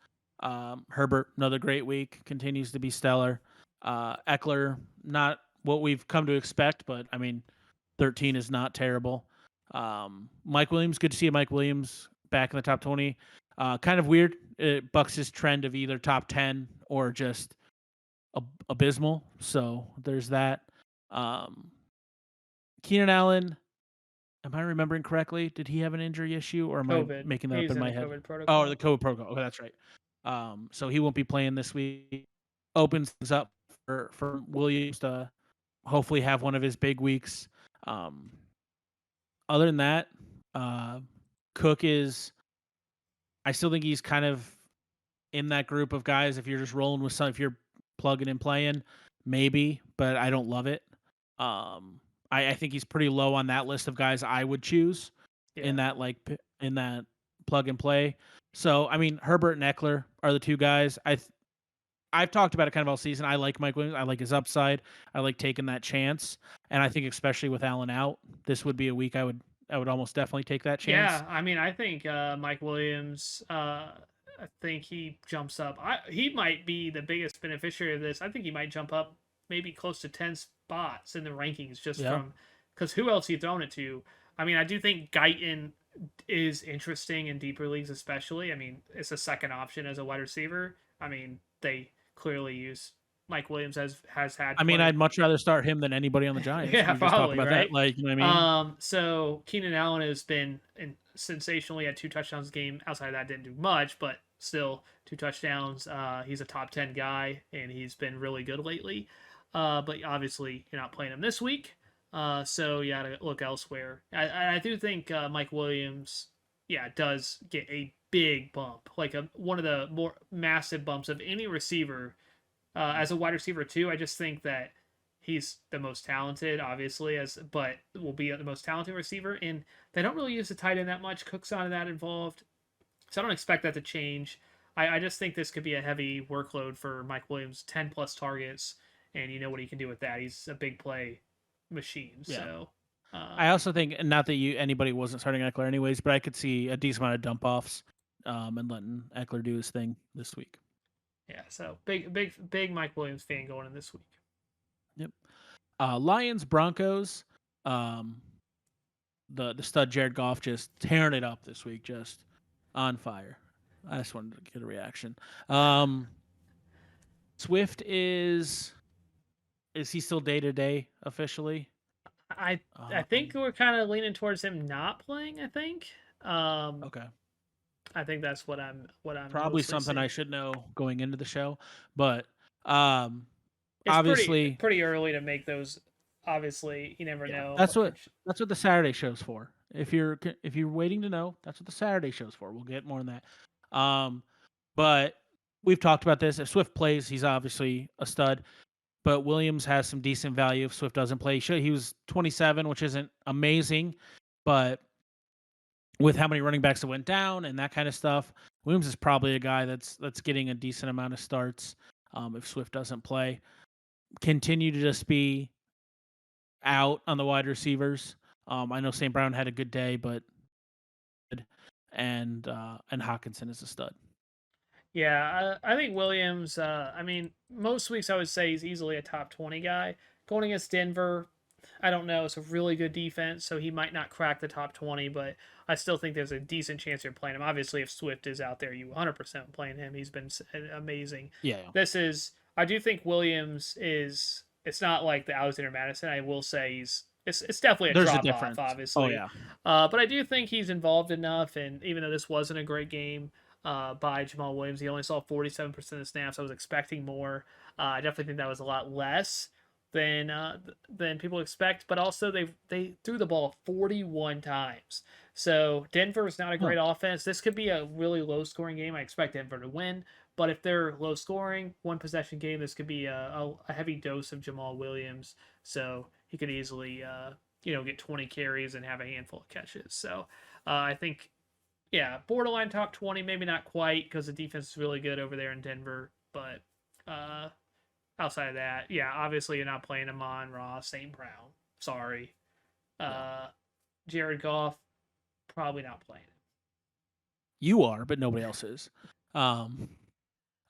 A: Herbert, another great week, continues to be stellar. Eckler, not what we've come to expect, but I mean, 13 is not terrible. Mike Williams, good to see Mike Williams back in the top 20. Kind of weird. It bucks his trend of either top 10 or just abysmal. So there's that. Um, Keenan Allen, am I remembering correctly? Did he have an injury issue, or am I
B: COVID.
A: making that up
B: He's
A: in
B: in
A: my
B: the
A: head?
B: COVID
A: Oh, the
B: protocol.
A: COVID protocol. Okay, that's right. So he won't be playing this week. Opens things up for Williams to hopefully have one of his big weeks. Um, Other than that, uh, Cook is. I still think he's kind of in that group of guys. If you're just rolling with some, if you're plugging and playing, maybe, but I don't love it. Um, I think he's pretty low on that list of guys I would choose in
B: Yeah.
A: that in that plug and play. So I mean, Herbert and Eckler are the two guys. I've talked about it kind of all season. I like Mike Williams. I like his upside. I like taking that chance, and I think especially with Allen out, this would be a week I would almost definitely take that chance.
B: Yeah, I mean, I think Mike Williams. I think he jumps up. He might be the biggest beneficiary of this. I think he might jump up maybe close to 10 spots in the rankings just
A: Yeah,
B: from because who else he thrown it to? I mean, I do think Guyton is interesting in deeper leagues, especially. I mean, it's a second option as a wide receiver. I mean, they clearly use Mike Williams has had
A: I mean,
B: quite
A: I'd much rather start him than anybody on the Giants.
B: yeah,
A: We were just talking
B: probably,
A: about that,
B: right?
A: like you know what I mean?
B: So Keenan Allen has been sensationally had 2 touchdowns a game. Outside of that, didn't do much, but still 2 touchdowns. He's a top 10 guy, and he's been really good lately. But obviously, you're not playing him this week, so you got to look elsewhere. I do think Mike Williams, yeah, does get a big bump, like one of the more massive bumps of any receiver as a wide receiver too. I just think that he's the most talented, obviously, but will be the most talented receiver. And they don't really use the tight end that much. Cook's not that involved, so I don't expect that to change. I just think this could be a heavy workload for Mike Williams, 10 plus targets, and you know what he can do with that. He's a big play machine.
A: Yeah.
B: So,
A: I
B: um,
A: also think, and not that anybody wasn't starting Eckler anyways, but I could see a decent amount of dump offs, and letting Eckler do his thing this week.
B: yeah. So big Mike Williams fan going in this week.
A: Yep. Lions Broncos. Um, the stud Jared Goff just tearing it up this week, just on fire. I just wanted to get a reaction. Um, Swift is he still day to day officially?
B: I think we're kind of leaning towards him not playing. I think. Um,
A: Okay.
B: I think that's what I'm
A: Probably
B: mostly
A: something I
B: seeing.
A: should know going into the show, but um,
B: It's
A: obviously,
B: pretty early to make those. Obviously, you never
A: yeah,
B: know.
A: that's what the Saturday show's for. If you're waiting to know, that's what the Saturday show's for. We'll get more on that. But we've talked about this. If Swift plays, he's obviously a stud. But Williams has some decent value if Swift doesn't play. He was 27, which isn't amazing, but with how many running backs that went down and that kind of stuff, Williams is probably a guy that's getting a decent amount of starts if Swift doesn't play. Continue to just be out on the wide receivers. I know St. Brown had a good day, but and Hawkinson is a stud.
B: Yeah, I think Williams. I mean, most weeks I would say he's easily a top 20 guy. Going against Denver, I don't know. It's a really good defense, so he might not crack the top 20, but I still think there's a decent chance you're playing him. Obviously, if Swift is out there, you 100% playing him. He's been amazing.
A: Yeah,
B: I do think Williams is, it's not like the Alexander Mattison. I will say it's definitely a
A: there's a
B: drop off,
A: difference. Oh
B: obviously.
A: yeah,
B: But I do think he's involved enough, and even though this wasn't a great game, by Jamal Williams. He only saw 47% of snaps. I was expecting more. I definitely think that was a lot less than people expect. But also they threw the ball 41 times. So Denver is not a
A: huh.
B: great offense. This could be a really low scoring game. I expect Denver to win. But if they're low scoring, one possession game, this could be a heavy dose of Jamal Williams. So he could easily get 20 carries and have a handful of catches. So I think yeah, borderline top 20, maybe not quite because the defense is really good over there in Denver. But uh, outside of that, yeah, obviously you're not playing Amon Ross, St. Brown. Sorry.
A: No,
B: Uh, Jared Goff, probably not playing.
A: you are, but nobody else is. Um,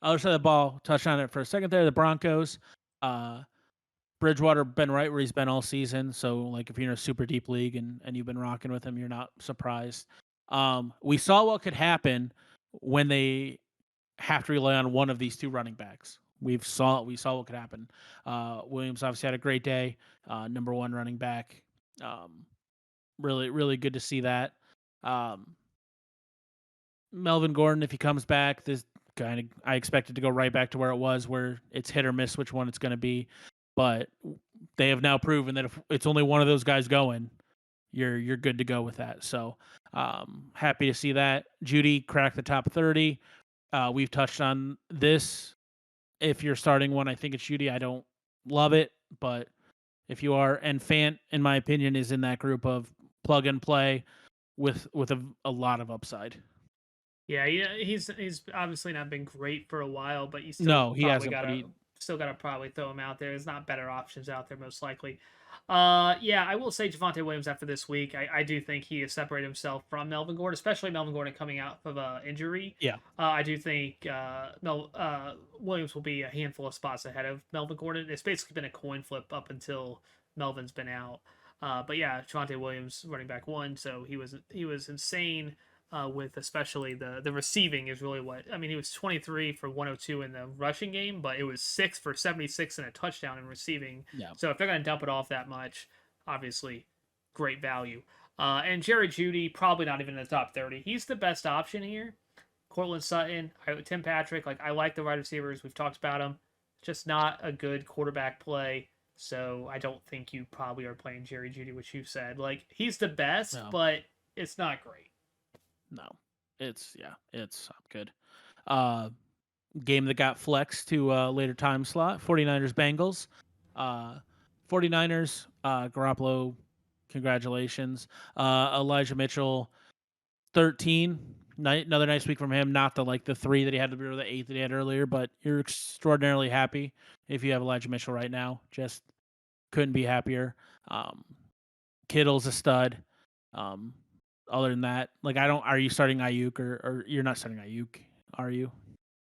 A: Other side of the ball, touched on it for a second there. The Broncos, uh, Bridgewater been right where he's been all season. So like if you're in a super deep league and you've been rocking with him, you're not surprised. We saw what could happen when they have to rely on one of these two running backs. We saw what could happen. Williams obviously had a great day, number one running back. Um, really good to see that. Um, Melvin Gordon, if he comes back, this kind of I expect it to go right back to where it was, where it's hit or miss which one it's going to be. But they have now proven that if it's only one of those guys going, you're good to go with that. So happy to see that. Judy cracked the top 30. We've touched on this. If you're starting one, I think it's Judy. I don't love it, but if you are, and Fant, in my opinion, is in that group of plug and play with a lot of upside.
B: Yeah, he's obviously not been great for a while, but you
A: No, he hasn't, but
B: still gotta probably throw him out there. There's not better options out there, most likely. Yeah, I will say Javonte Williams after this week. I do think he has separated himself from Melvin Gordon, especially Melvin Gordon coming out of injury.
A: yeah,
B: I do think Williams will be a handful of spots ahead of Melvin Gordon. It's basically been a coin flip up until Melvin's been out. But yeah, Javonte Williams running back one, so he was insane with especially the receiving is really what I mean. He was 23 for 102 in the rushing game, but it was 6 for 76 and a touchdown in receiving.
A: yeah.
B: So if they're going to dump it off that much, obviously, great value. And Jerry Judy probably not even in the top 30. He's the best option here. Cortland Sutton, Tim Patrick. Like I like the wide receivers. We've talked about them. Just not a good quarterback play. So I don't think you probably are playing Jerry Judy, which you said. Like he's the best,
A: No,
B: but it's not great.
A: no. It's good. Uh, Game that got flexed to a later time slot. 49ers Bengals. Uh, 49ers. Garoppolo. Congratulations. Elijah Mitchell. 13. Another nice week from him. Not the 3 that he had, or the 8 that he had earlier, but you're extraordinarily happy if you have Elijah Mitchell right now. Just couldn't be happier. Um, Kittle's a stud. Um, Other than that, like I don't. Are you starting Ayuk or you're not starting Ayuk? Are you?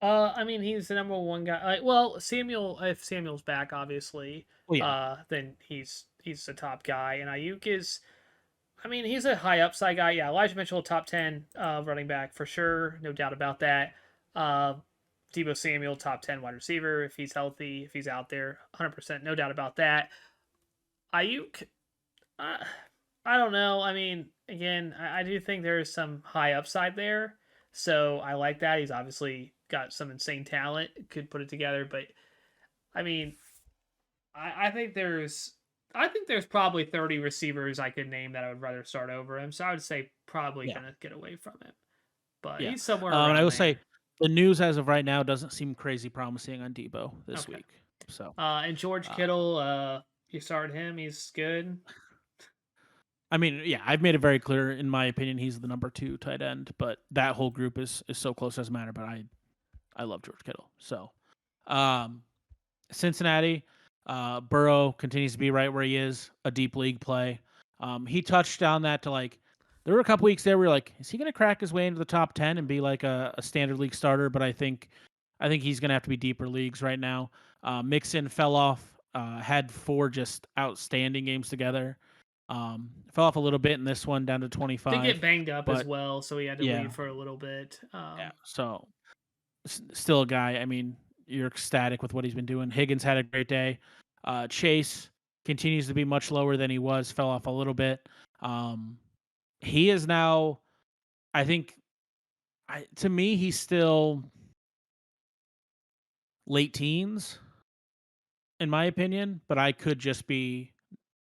B: I mean, he's the number one guy. Well, Samuel, if Samuel's back, obviously,
A: Well, yeah.
B: then he's the top guy, and Ayuk is. I mean, he's a high upside guy. Yeah, Elijah Mitchell, top 10 running back for sure, no doubt about that. Uh, Debo Samuel, top 10 wide receiver if he's healthy, if he's out there, 100%, no doubt about that. Ayuk, uh, I don't know. I mean, again, I do think there's some high upside there. So I like that. He's obviously got some insane talent, could put it together. But I mean, I think there's I think there's probably 30 receivers I could name that I would rather start over him. So I would say probably
A: Yeah,
B: gonna get away from him. But
A: yeah.
B: he's somewhere
A: And I
B: around
A: will say
B: there.
A: the news as of right now doesn't seem crazy promising on Debo this
B: Okay.
A: week. So,
B: And George
A: uh,
B: Kittle, you start him. He's good.
A: I mean, yeah, I've made it very clear in my opinion he's the number 2 tight end, but that whole group is so close, doesn't matter. But I love George Kittle. So, um, Cincinnati, Burrow continues to be right where he is, a deep league play. He touched on that to like, there were a couple weeks there where you're like, is he going to crack his way into the top 10 and be like a standard league starter? But I think he's going to have to be deeper leagues right now. Mixon fell off, had 4 just outstanding games together. Fell off a little bit in this one, down to
B: Did get
A: 25.
B: banged up as
A: But
B: well, so he had to
A: yeah,
B: leave for a little bit.
A: yeah. So still a guy. I mean, you're ecstatic with what he's been doing. Higgins had a great day. Chase continues to be much lower than he was. Fell off a little bit. Um, he is now. I think. To me, he's still late teens, in my opinion. But I could just be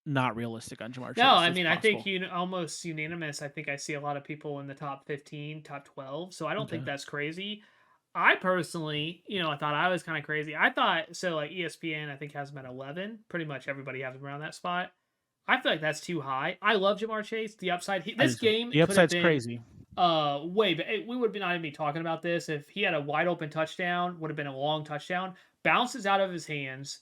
A: not realistic on Jamar
B: No,
A: Chase.
B: I
A: It's
B: mean, I think
A: possible.
B: almost unanimous. I think I see a lot of people in the top 15, top 12. So I don't think
A: Okay.
B: that's crazy. I personally, I thought I was kind of crazy. I thought so. Like ESPN, I think has him at 11. Pretty much everybody has him around that spot. I feel like that's too high. I love Jamar Chase. The upside.
A: I do
B: This
A: too.
B: game
A: The
B: could have
A: upside's
B: been
A: crazy.
B: way. But we would be not even be talking about this if he had a wide open touchdown. Would have been a long touchdown. Bounces out of his hands.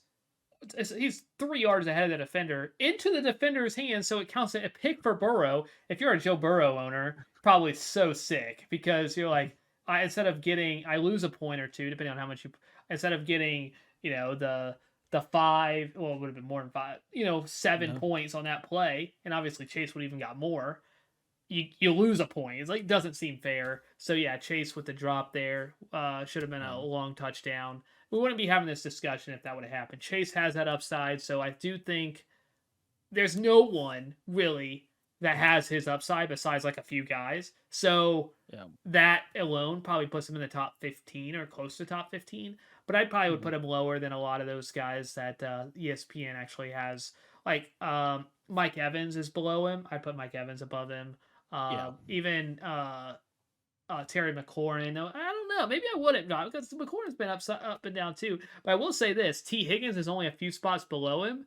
B: He's 3 yards ahead of the defender into the defender's hands, so it counts as a pick for Burrow. If you're a Joe Burrow owner, probably so sick because you're like, instead of getting, I lose a point or two depending on how much you, instead of getting, the 5, well, it would have been more than 5, 7
A: Yeah.
B: points on that play, and obviously Chase would even got more. You lose a point. It's like doesn't seem fair. So yeah, Chase with the drop there should have been
A: Yeah.
B: a long touchdown. We wouldn't be having this discussion if that would have happened. Chase has that upside, so I do think there's no one really that has his upside besides like a few guys. So
A: Yeah.
B: that alone probably puts him in the top 15 or close to top 15. But I probably would
A: Mhm.
B: put him lower than a lot of those guys that ESPN actually has. Like Mike Evans is below him. I put Mike Evans above him.
A: Yeah.
B: Even Terry McLaurin. I don't know. Maybe I wouldn't not because McLaurin's been up and down too. But I will say this: T. Higgins is only a few spots below him.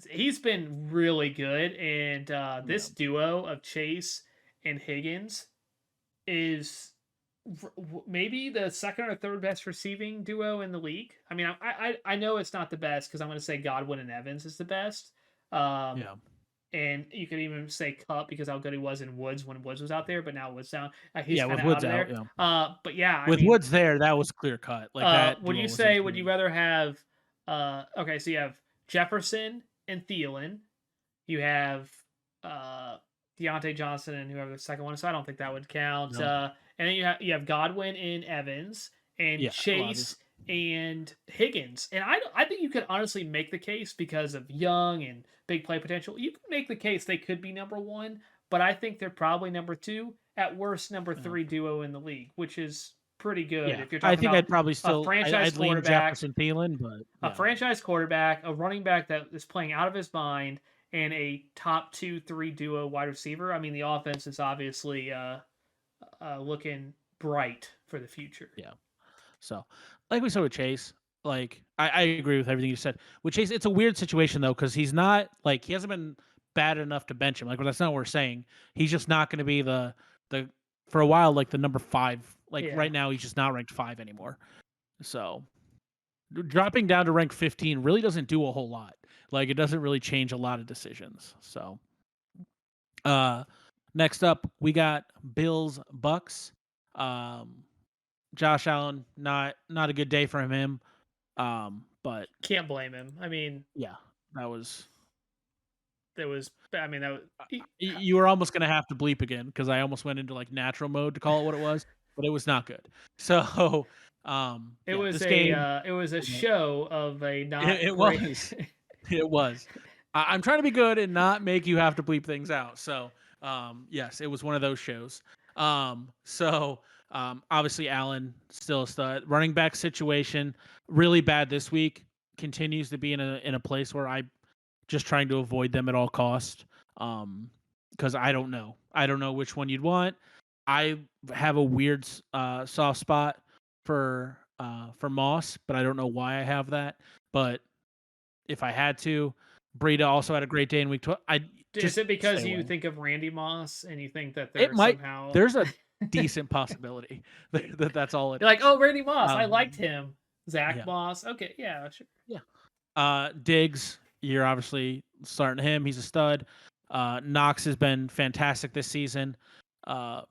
B: He's been really good, and
A: Yeah.
B: this duo of Chase and Higgins is maybe the second or third best receiving duo in the league. I mean, I know it's not the best because I'm going to say Godwin and Evans is the best. Um,
A: Yeah.
B: and you could even say Cup because how good he was in Woods when Woods was out there, but now Woods down. He's
A: Yeah.
B: kind
A: With
B: of out
A: Woods
B: of
A: out.
B: there.
A: Yeah.
B: But yeah, I
A: With
B: mean,
A: Woods there, that was clear cut. Like that
B: would
A: duo
B: you
A: was
B: say would you
A: infuriating.
B: rather have okay, so you have Jefferson and Thielen, you have uh Deontay Johnson and whoever the second one is. So I don't think that would count.
A: No.
B: And then you have Godwin and Evans and
A: Yeah. Well,
B: Chase
A: obviously.
B: and Higgins. And I think you could honestly make the case because of young and big play potential. You could make the case they could be number one, but I think they're probably number two, at worst number
A: Yeah.
B: three duo in the league, which is pretty good
A: Yeah.
B: if you're
A: I
B: talking
A: think I'd
B: about
A: probably still.
B: franchise
A: I'd lean
B: quarterback,
A: Jefferson Thielen, but
B: a
A: yeah.
B: franchise quarterback, a running back that is playing out of his mind, and a top 2, 3 duo wide receiver. I mean, the offense is obviously looking bright for the future.
A: Yeah. So, like we said with Chase, like I agree with everything you said. With Chase, it's a weird situation though because he's not like he hasn't been bad enough to bench him. Like, that's not what we're saying. He's just not going to be the for a while like the number 5. Like
B: Yeah.
A: right now, he's just not ranked 5 anymore. So dropping down to rank 15 really doesn't do a whole lot. Like it doesn't really change a lot of decisions. So uh next up we got Bills Bucks. Um Josh Allen, not a good day for him. But
B: Can't blame him. I mean,
A: yeah, that was
B: there was. I mean, that was.
A: you were almost gonna have to bleep again because I almost went into like natural mode to call it what it was, but it was not good. So
B: It
A: yeah,
B: was
A: this
B: a
A: game
B: it was a show of a not
A: it
B: great.
A: was. It was. I'm trying to be good and not make you have to bleep things out. So, yes, it was one of those shows. Obviously, Allen still a stud. Running back situation really bad this week. Continues to be in a place where I just trying to avoid them at all cost. Because I don't know. I don't know which one you'd want. I have a weird soft spot for Moss, but I don't know why I have that. But if I had to, Breida also had a great day in week 12. I
B: Is
A: just
B: it
A: stay
B: because you
A: away.
B: think of Randy Moss and you think that
A: It
B: they're
A: might.
B: somehow
A: There's a decent possibility that that's all it
B: you're like,
A: is.
B: oh, Randy Moss, I liked
A: Um,
B: him. Zach
A: yeah,
B: Moss, okay, yeah, sure.
A: yeah. Diggs, you're obviously starting him. He's a stud. Knox has been fantastic this season.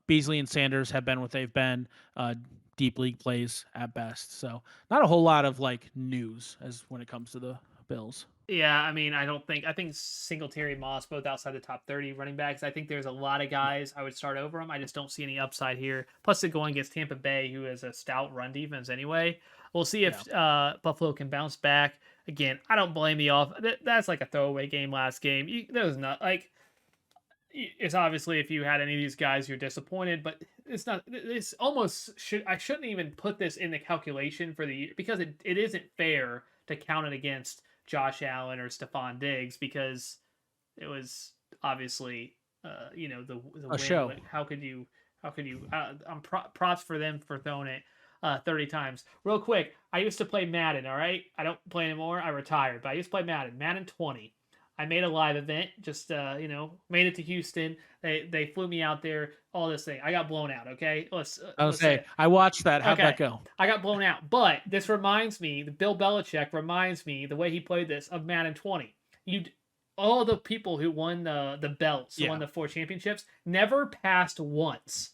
A: Beasley and Sanders have been what they've been. Deep league plays at best. So not a whole lot of like news as when it comes to the Bills.
B: Yeah, I mean, I think Singletary, Moss, both outside the top 30 running backs. I think there's a lot of
A: Yeah.
B: guys I would start over them. I just don't see any upside here. Plus, they're going against Tampa Bay, who is a stout run defense anyway. We'll see
A: Yeah.
B: if Buffalo can bounce back. Again, I don't blame the off. That's like a throwaway game last game. There's not like it's obviously if you had any of these guys, you're disappointed, but it's not. It's almost I shouldn't even put this in the calculation for the year because it isn't fair to count it against Josh Allen or Stephon Diggs because it was obviously the
A: A
B: win.
A: show.
B: How could you props for them for throwing it 30 times. Real quick, I used to play Madden, all right? I don't play anymore. I retired, but I used to play Madden 20. I made a live event, just made it to Houston. They flew me out there, all this thing. I got blown out, okay? Let's say
A: Say I watched that. How'd
B: okay.
A: that go?
B: I got blown out. But this reminds me, the Bill Belichick reminds me the way he played this of Madden 20. All the people who won the belts, who won the 4 championships, never passed once.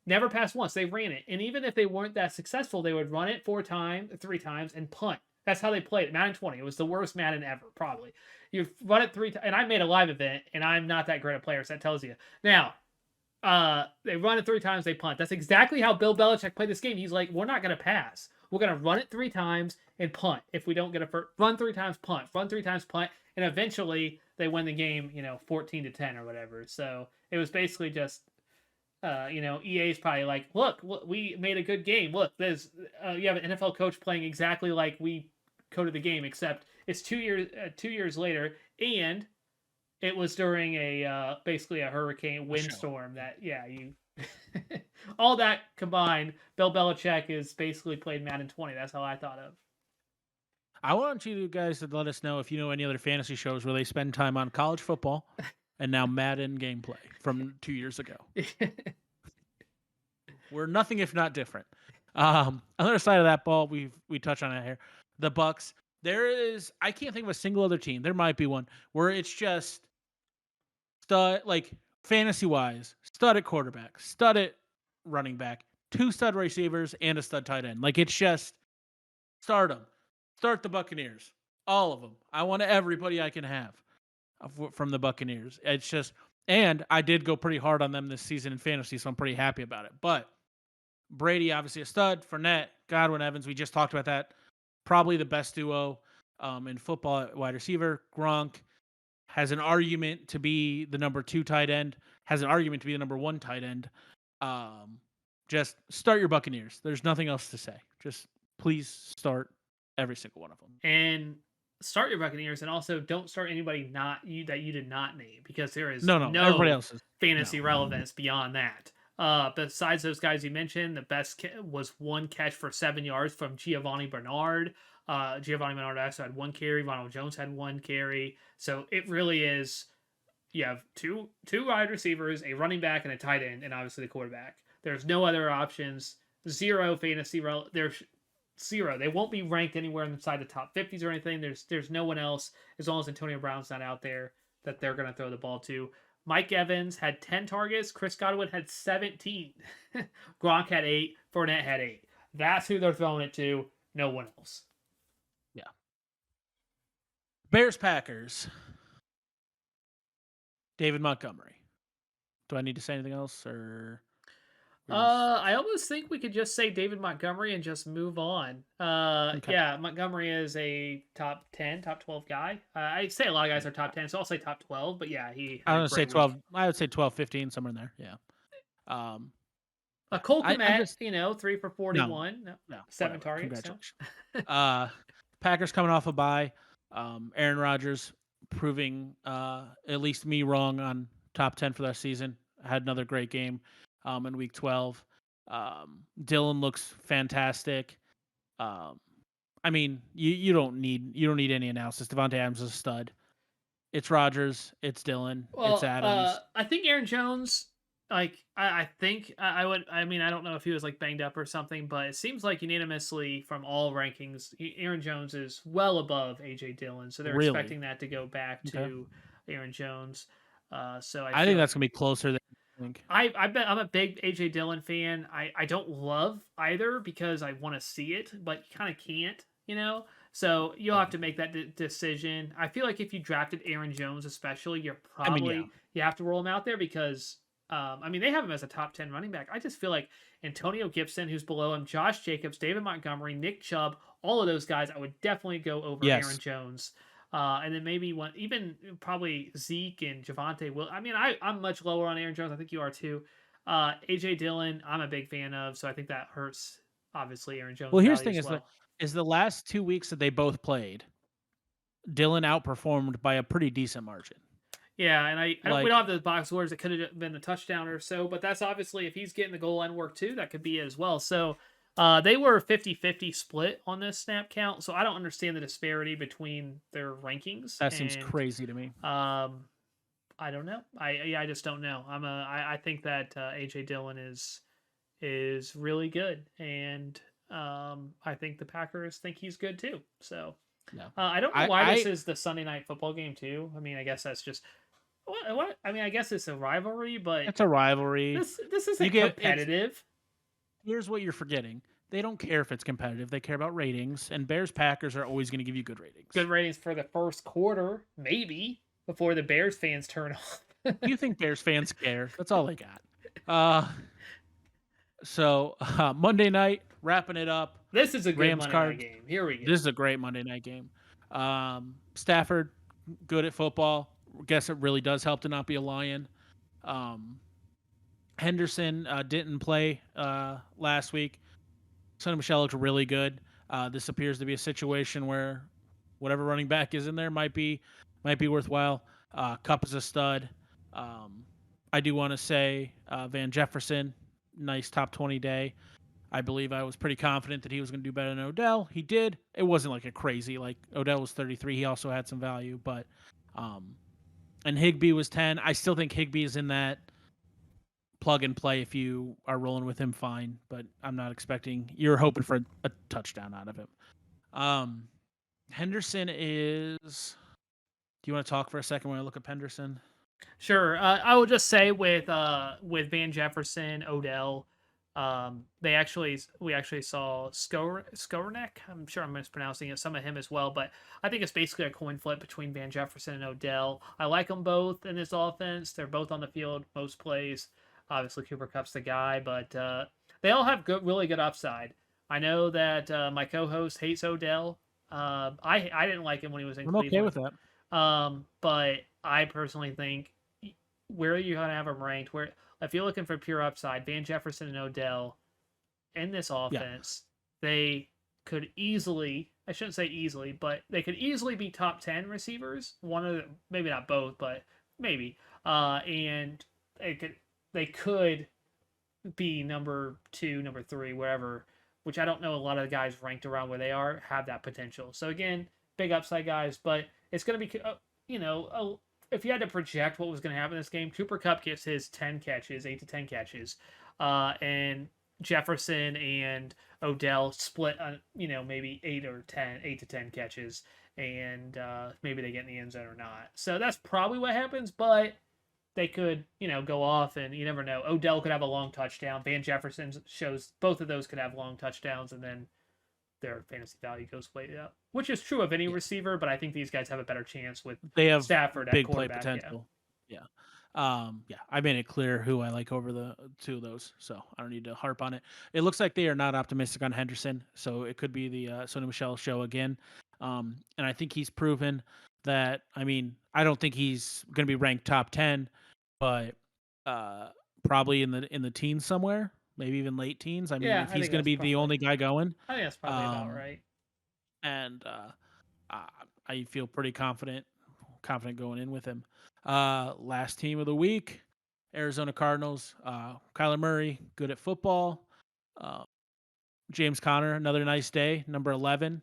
B: Never passed once. They ran it. And even if they weren't that successful, they would run it 3 times, and punt. That's how they played it. Madden 20. It was the worst Madden ever, probably. You run it 3 times. And I made a live event, and I'm not that great a player, so that tells you. Now, they run it 3 times, they punt. That's exactly how Bill Belichick played this game. He's like, we're not going to pass. We're going to run it 3 times and punt. If we don't get a first, run 3 times, punt. Run 3 times, punt. And eventually, they win the game, 14-10 or whatever. So it was basically just EA's probably like, look, we made a good game. Look, there's you have an NFL coach playing exactly like we coded the game, except it's 2 years later, and it was during a basically a hurricane windstorm. All that combined, Bill Belichick is basically played Madden 20. That's how I thought of.
A: I want you guys to let us know if you know any other fantasy shows where they spend time on college football and now Madden gameplay from 2 years ago. We're nothing if not different. Other side of that ball, we touched on it here. The Bucks. I can't think of a single other team. There might be one where it's just stud, like fantasy wise, stud at quarterback, stud at running back, 2 stud receivers, and a stud tight end. Like it's just start them. Start the Buccaneers. All of them. I want everybody I can have from the Buccaneers. It's just, and I did go pretty hard on them this season in fantasy, so I'm pretty happy about it. But Brady, obviously a stud. Fournette, Godwin, Evans, we just talked about that. Probably the best duo in football at wide receiver. Gronk has an argument to be the number 2 tight end, has an argument to be the number 1 tight end. Just start your Buccaneers. There's nothing else to say. Just please start every single one of them.
B: And start your Buccaneers, and also don't start anybody that you did not name, because there is
A: no everybody else is
B: fantasy relevance beyond that. Besides those guys you mentioned, the best was 1 catch for 7 yards from Giovanni Bernard. Giovanni Bernard also had 1 carry. Ronald Jones had 1 carry. So it really is. You have two wide receivers, a running back, and a tight end, and obviously the quarterback. There's no other options. 0 fantasy. There's 0. They won't be ranked anywhere inside the top 50s or anything. There's no one else, as long as Antonio Brown's not out there, that they're going to throw the ball to. Mike Evans had 10 targets. Chris Godwin had 17. Gronk had 8. Fournette had 8. That's who they're throwing it to. No one else.
A: Yeah. Bears Packers. David Montgomery. Do I need to say anything else, or?
B: I almost think we could just say David Montgomery and just move on. Okay. Yeah, Montgomery is a top 10, top 12 guy. I say a lot of guys are top 10, so I'll say top 12. But yeah,
A: I would say 12. I would say 12, 15, somewhere in there. Yeah.
B: Cole Kmet, 3 for 41,
A: no
B: 7 targets.
A: Congratulations. Packers coming off a bye. Aaron Rodgers proving at least me wrong on top 10 for that season. Had another great game in week 12. Dylan looks fantastic. Um, I mean, you don't need any analysis. Devontae Adams is a stud. It's Rodgers, it's Dylan, it's
B: Well,
A: Adams.
B: I think Aaron Jones, like, I think I would. I mean, I don't know if he was like banged up or something, but it seems like unanimously from all rankings, Aaron Jones is well above AJ Dillon, so they're
A: Really?
B: expecting that to go back
A: Okay.
B: to Aaron Jones. So I
A: I think
B: feel
A: that's gonna be closer than you think.
B: I bet I'm a big AJ Dillon fan. I don't love either because I want to see it, but you kind of can't, you know. So you'll
A: Yeah.
B: have to make that decision. I feel like if you drafted Aaron Jones, especially, you're
A: I mean, yeah.
B: probably you have to roll him out there because I mean they have him as a top 10 running back. I just feel like Antonio Gibson, who's below him, Josh Jacobs, David Montgomery, Nick Chubb, all of those guys, I would definitely go over Aaron
A: Yes.
B: Jones. And then maybe one, even probably Zeke and Javante will. I mean, I'm much lower on Aaron Jones. I think you are too. AJ Dillon, I'm a big fan of, so I think that hurts obviously Aaron Jones'
A: Well, here's the
B: value
A: thing
B: as well.
A: is the last 2 weeks that they both played, Dylan outperformed by a pretty decent margin.
B: Yeah, and I don't we
A: Like,
B: don't have the box scores. It could have been a touchdown or so, but that's obviously if he's getting the goal line work too, that could be it as well. So they were 50-50 split on this snap count, so I don't understand the disparity between their rankings.
A: that seems
B: And
A: crazy to me.
B: I don't know. I just don't know. I think that AJ Dillon is really good, and I think the Packers think he's good too. So
A: No.
B: I don't know
A: I
B: why this
A: I
B: is the Sunday night football game too. I mean, I guess that's just what I mean. I guess it's a rivalry, but
A: It's a rivalry.
B: this
A: You
B: isn't
A: get it's
B: competitive.
A: Here's what you're forgetting. They don't care if it's competitive. They care about ratings, and Bears Packers are always going to give you good ratings.
B: Good ratings for the first quarter, maybe before the Bears fans turn off.
A: You think Bears fans care? That's all they got. Uh so Monday night, wrapping it up.
B: This is a good
A: Rams
B: Monday night
A: Cards.
B: game. Here we go.
A: This is a great Monday night game. Stafford, good at football. Guess it really does help to not be a Lion. Um, Henderson didn't play last week. Sonny Michel looks really good. This appears to be a situation where whatever running back is in there might be worthwhile. Cup is a stud. I do want to say Van Jefferson, nice top 20 day. I believe I was pretty confident that he was going to do better than Odell. He did. It wasn't like a crazy, like Odell was 33. He also had some value, but and Higbee was 10. I still think Higbee is in that plug and play. If you are rolling with him, fine, but I'm not expecting, you're hoping for a touchdown out of him. Henderson is, do you want to talk for a second when I look up Henderson?
B: Sure. I will just say with Van Jefferson, Odell, we actually saw Skoranek. I'm sure I'm mispronouncing it. Some of him as well, but I think it's basically a coin flip between Van Jefferson and Odell. I like them both in this offense. They're both on the field most plays. Obviously, Cooper Cup's the guy, but they all have really good upside. I know that my co-host hates Odell. I didn't like him when he was in
A: I'm okay
B: Cleveland.
A: with that.
B: But I personally think where you gonna have him ranked, where if you're looking for pure upside, Van Jefferson and Odell in this offense, they could easily, I shouldn't say easily, but they could easily be top 10 receivers. One of them, maybe not both, but maybe. And they could be number 2, number 3, wherever, which I don't know a lot of the guys ranked around where they are have that potential. So again, big upside guys, but it's going to be, if you had to project what was going to happen in this game, Cooper Cup gets his 10 catches, 8 to 10 catches, and Jefferson and Odell split on, maybe 8 to 10 catches, and maybe they get in the end zone or not. So that's probably what happens, but they could, go off, and you never know. Odell could have a long touchdown. Van Jefferson shows both of those could have long touchdowns, and then their fantasy value goes way up, which is true of any receiver, but I think these guys have a better chance with
A: They have
B: Stafford at
A: big play
B: quarterback.
A: potential. Yeah. I made it clear who I like over the two of those, so I don't need to harp on it. It looks like they are not optimistic on Henderson, so it could be the Sony Michel show again. And I think he's proven that. I mean, I don't think he's going to be ranked top 10, but probably in the teens somewhere, maybe even late teens. I mean,
B: Yeah,
A: if
B: I
A: he's
B: think
A: going to
B: that's
A: be
B: probably,
A: the only guy going,
B: I think that's probably about right.
A: and I feel pretty confident confident going in with him. Last team of the week, Arizona Cardinals. Kyler Murray, good at football. Uh, James Conner, another nice day, number 11,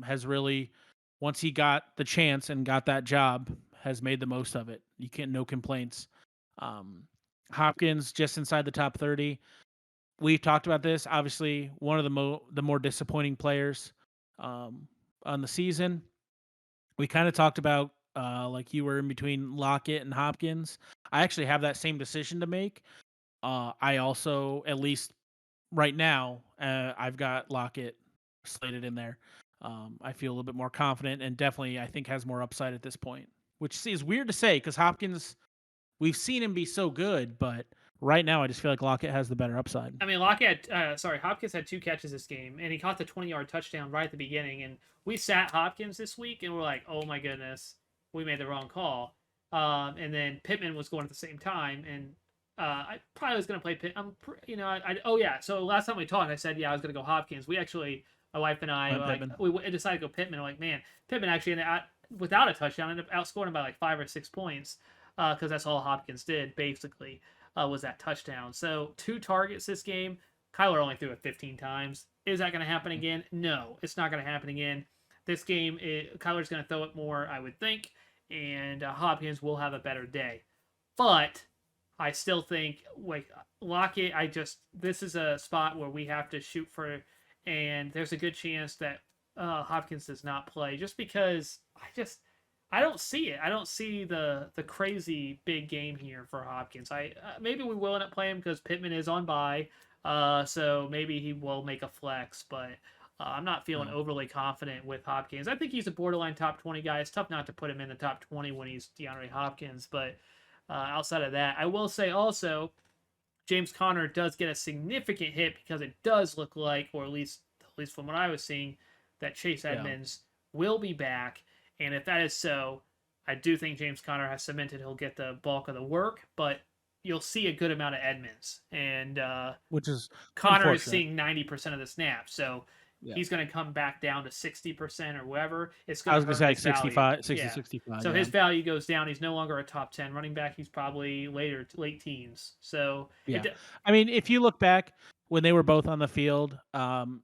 A: has really, once he got the chance and got that job, has made the most of it. You can't, no complaints. Um, Hopkins just inside the top 30. We've talked about this. Obviously, one of the more disappointing players um, on the season. We kind of talked about like you were in between Lockett and Hopkins. I actually have that same decision to make. I also, at least right now, I've got Lockett slated in there. I feel a little bit more confident and definitely I think has more upside at this point, which is weird to say because Hopkins, we've seen him be so good, but right now I just feel like Lockett has the better upside.
B: I mean, Hopkins had 2 catches this game, and he caught the 20-yard touchdown right at the beginning. And we sat Hopkins this week, and we're like, oh my goodness, we made the wrong call. And then Pittman was going at the same time, and I probably was going to play Pitt. Oh yeah. So last time we talked, I said yeah, I was going to go Hopkins. We actually, my wife and I,
A: Went Pittman.
B: we decided to go Pittman. I'm like, man, Pittman actually without a touchdown ended up outscoring him by like 5 or 6 points, because that's all Hopkins did basically. Was that touchdown. So 2 targets this game. Kyler only threw it 15 times. Is that going to happen again? No, it's not going to happen again. This game, Kyler's going to throw it more, I would think, and Hopkins will have a better day. But I still think, like, Lockett, this is a spot where we have to shoot for, and there's a good chance that Hopkins does not play just because I don't see it. I don't see the crazy big game here for Hopkins. Maybe we will end up playing him because Pittman is on bye, so maybe he will make a flex. But I'm not feeling overly confident with Hopkins. I think he's a borderline top 20 guy. It's tough not to put him in the top 20 when he's DeAndre Hopkins. But outside of that, I will say also, James Conner does get a significant hit because it does look like, or at least from what I was seeing, that Chase Edmonds will be back. And if that is so, I do think James Conner has cemented he'll get the bulk of the work, but you'll see a good amount of Edmonds. And
A: Which is
B: Conner is seeing 90% of the snaps. So
A: yeah.
B: he's going to come back down to 60% or whatever. It's
A: I
B: going
A: was
B: to
A: going to say
B: hurt
A: like
B: his
A: 65,
B: value.
A: 65.
B: So his value goes down. He's no longer a top 10 running back. He's probably late teens. So
A: yeah. I mean, if you look back when they were both on the field,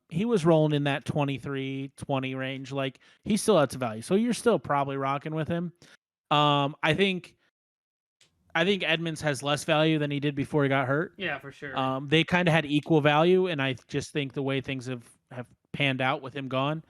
A: he was rolling in that 23, 20 range. Like he still had some value. So you're still probably rocking with him. I think Edmonds has less value than he did before he got hurt.
B: Yeah, for sure.
A: They kind of had equal value, and I just think the way things have panned out with him gone,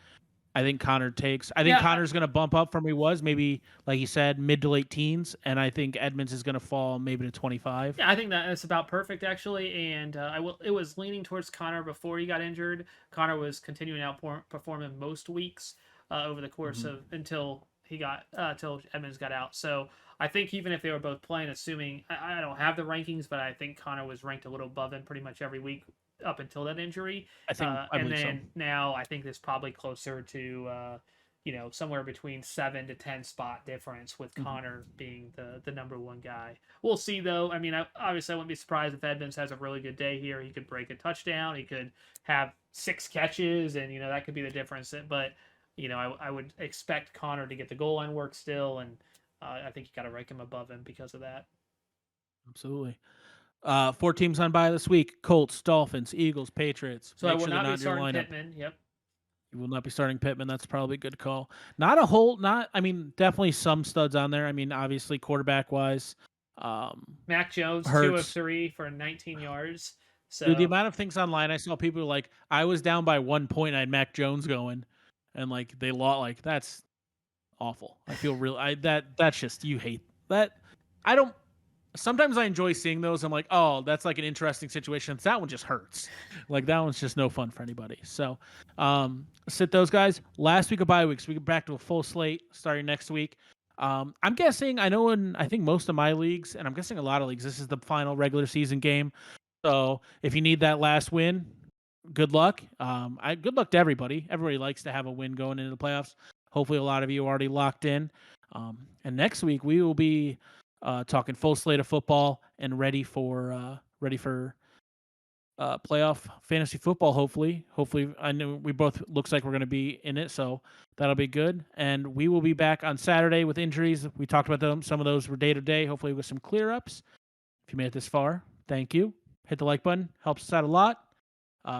A: I think Conner takes. I think Conner's going to bump up from where he was, maybe like you said, mid to late teens, and I think Edmonds is going to fall maybe to 25.
B: Yeah, I think that's about perfect actually, and it was leaning towards Conner before he got injured. Conner was continuing to outperform him most weeks over the course of until Edmonds got out. So I think even if they were both playing, assuming I don't have the rankings, but I think Conner was ranked a little above him pretty much every week up until that injury.
A: I think,
B: and then now I think it's probably closer to somewhere between 7 to 10 spot difference with Conner being the number one guy. We'll see though. I mean, obviously I wouldn't be surprised if Edmonds has a really good day here. He could break a touchdown. He could have 6 catches, and that could be the difference. But I would expect Conner to get the goal line work still, and I think you got to rank him above him because of that.
A: Absolutely. 4 teams on bye this week: Colts, Dolphins, Eagles, Patriots.
B: So I will not be starting Pittman. Yep.
A: You will not be starting Pittman. That's probably a good call. Definitely some studs on there. I mean, obviously quarterback wise.
B: Mac Jones,
A: Hurts.
B: 2 of 3 for 19 yards. So
A: Dude, the amount of things online I saw people like, I was down by 1 point and I had Mac Jones going, and like they lost. Like that's awful. I feel that's just, you hate that. I don't. Sometimes I enjoy seeing those. I'm like, oh, that's like an interesting situation. That one just hurts. Like that one's just no fun for anybody. So sit those guys. Last week of bye weeks, we get back to a full slate starting next week. I'm guessing, I think most of my leagues, and I'm guessing a lot of leagues, this is the final regular season game. So if you need that last win, good luck. Good luck to everybody. Everybody likes to have a win going into the playoffs. Hopefully a lot of you are already locked in. And next week we will be talking full slate of football and ready for playoff fantasy football. Hopefully, I know we both looks like we're going to be in it, so that'll be good. And we will be back on Saturday with injuries. We talked about them. Some of those were day to day. Hopefully, with some clear ups. If you made it this far, thank you. Hit the like button, helps us out a lot.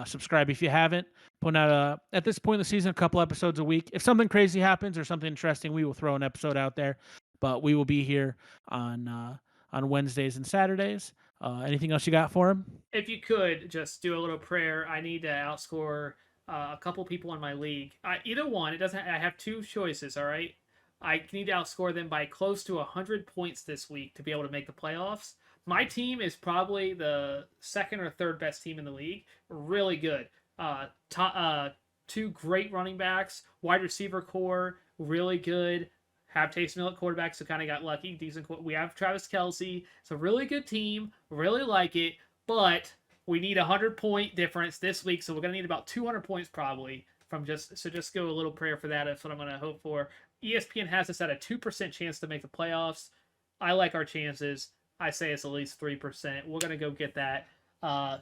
A: Subscribe if you haven't. Putting out at this point in the season a couple episodes a week. If something crazy happens or something interesting, we will throw an episode out there. But we will be here on Wednesdays and Saturdays. Anything else you got for him?
B: If you could just do a little prayer, I need to outscore a couple people in my league. Either one, it doesn't. I have two choices. All right, I need to outscore them by close to 100 points this week to be able to make the playoffs. My team is probably the second or third best team in the league. Really good. Two great running backs, wide receiver core, really good. Have Taysom Hill at quarterback, so kind of got lucky. Decent. We have Travis Kelsey. It's a really good team. Really like it, but we need a 100-point difference this week, so we're gonna need about 200 points probably from just go a little prayer for that. That's what I'm gonna hope for. ESPN has us at a 2% chance to make the playoffs. I like our chances. I say it's at least 3%. We're gonna go get that.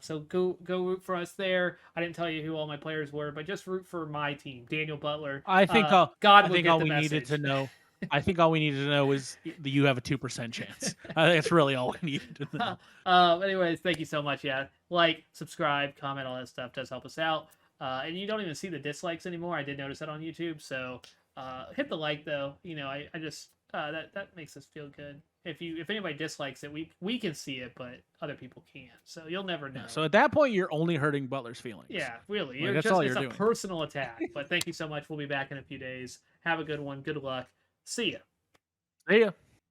B: So go root for us there. I didn't tell you who all my players were, but just root for my team, Daniel Butler.
A: I think all
B: God
A: I
B: will
A: think
B: get
A: all
B: the
A: we
B: message.
A: needed to know. I think all we needed to know is that you have a 2% chance. I think that's really all we needed to know.
B: Anyways, thank you so much. Yeah, like, subscribe, comment, all that stuff does help us out. And you don't even see the dislikes anymore. I did notice that on YouTube. So hit the like though. I just that makes us feel good. If anybody dislikes it, we can see it, but other people can't. So you'll never know.
A: Yeah, so at that point, you're only hurting Butler's feelings.
B: Yeah, really.
A: Like, that's all
B: It's
A: you're
B: a
A: doing.
B: personal attack. But thank you so much. We'll be back in a few days. Have a good one. Good luck. See ya.
A: See ya.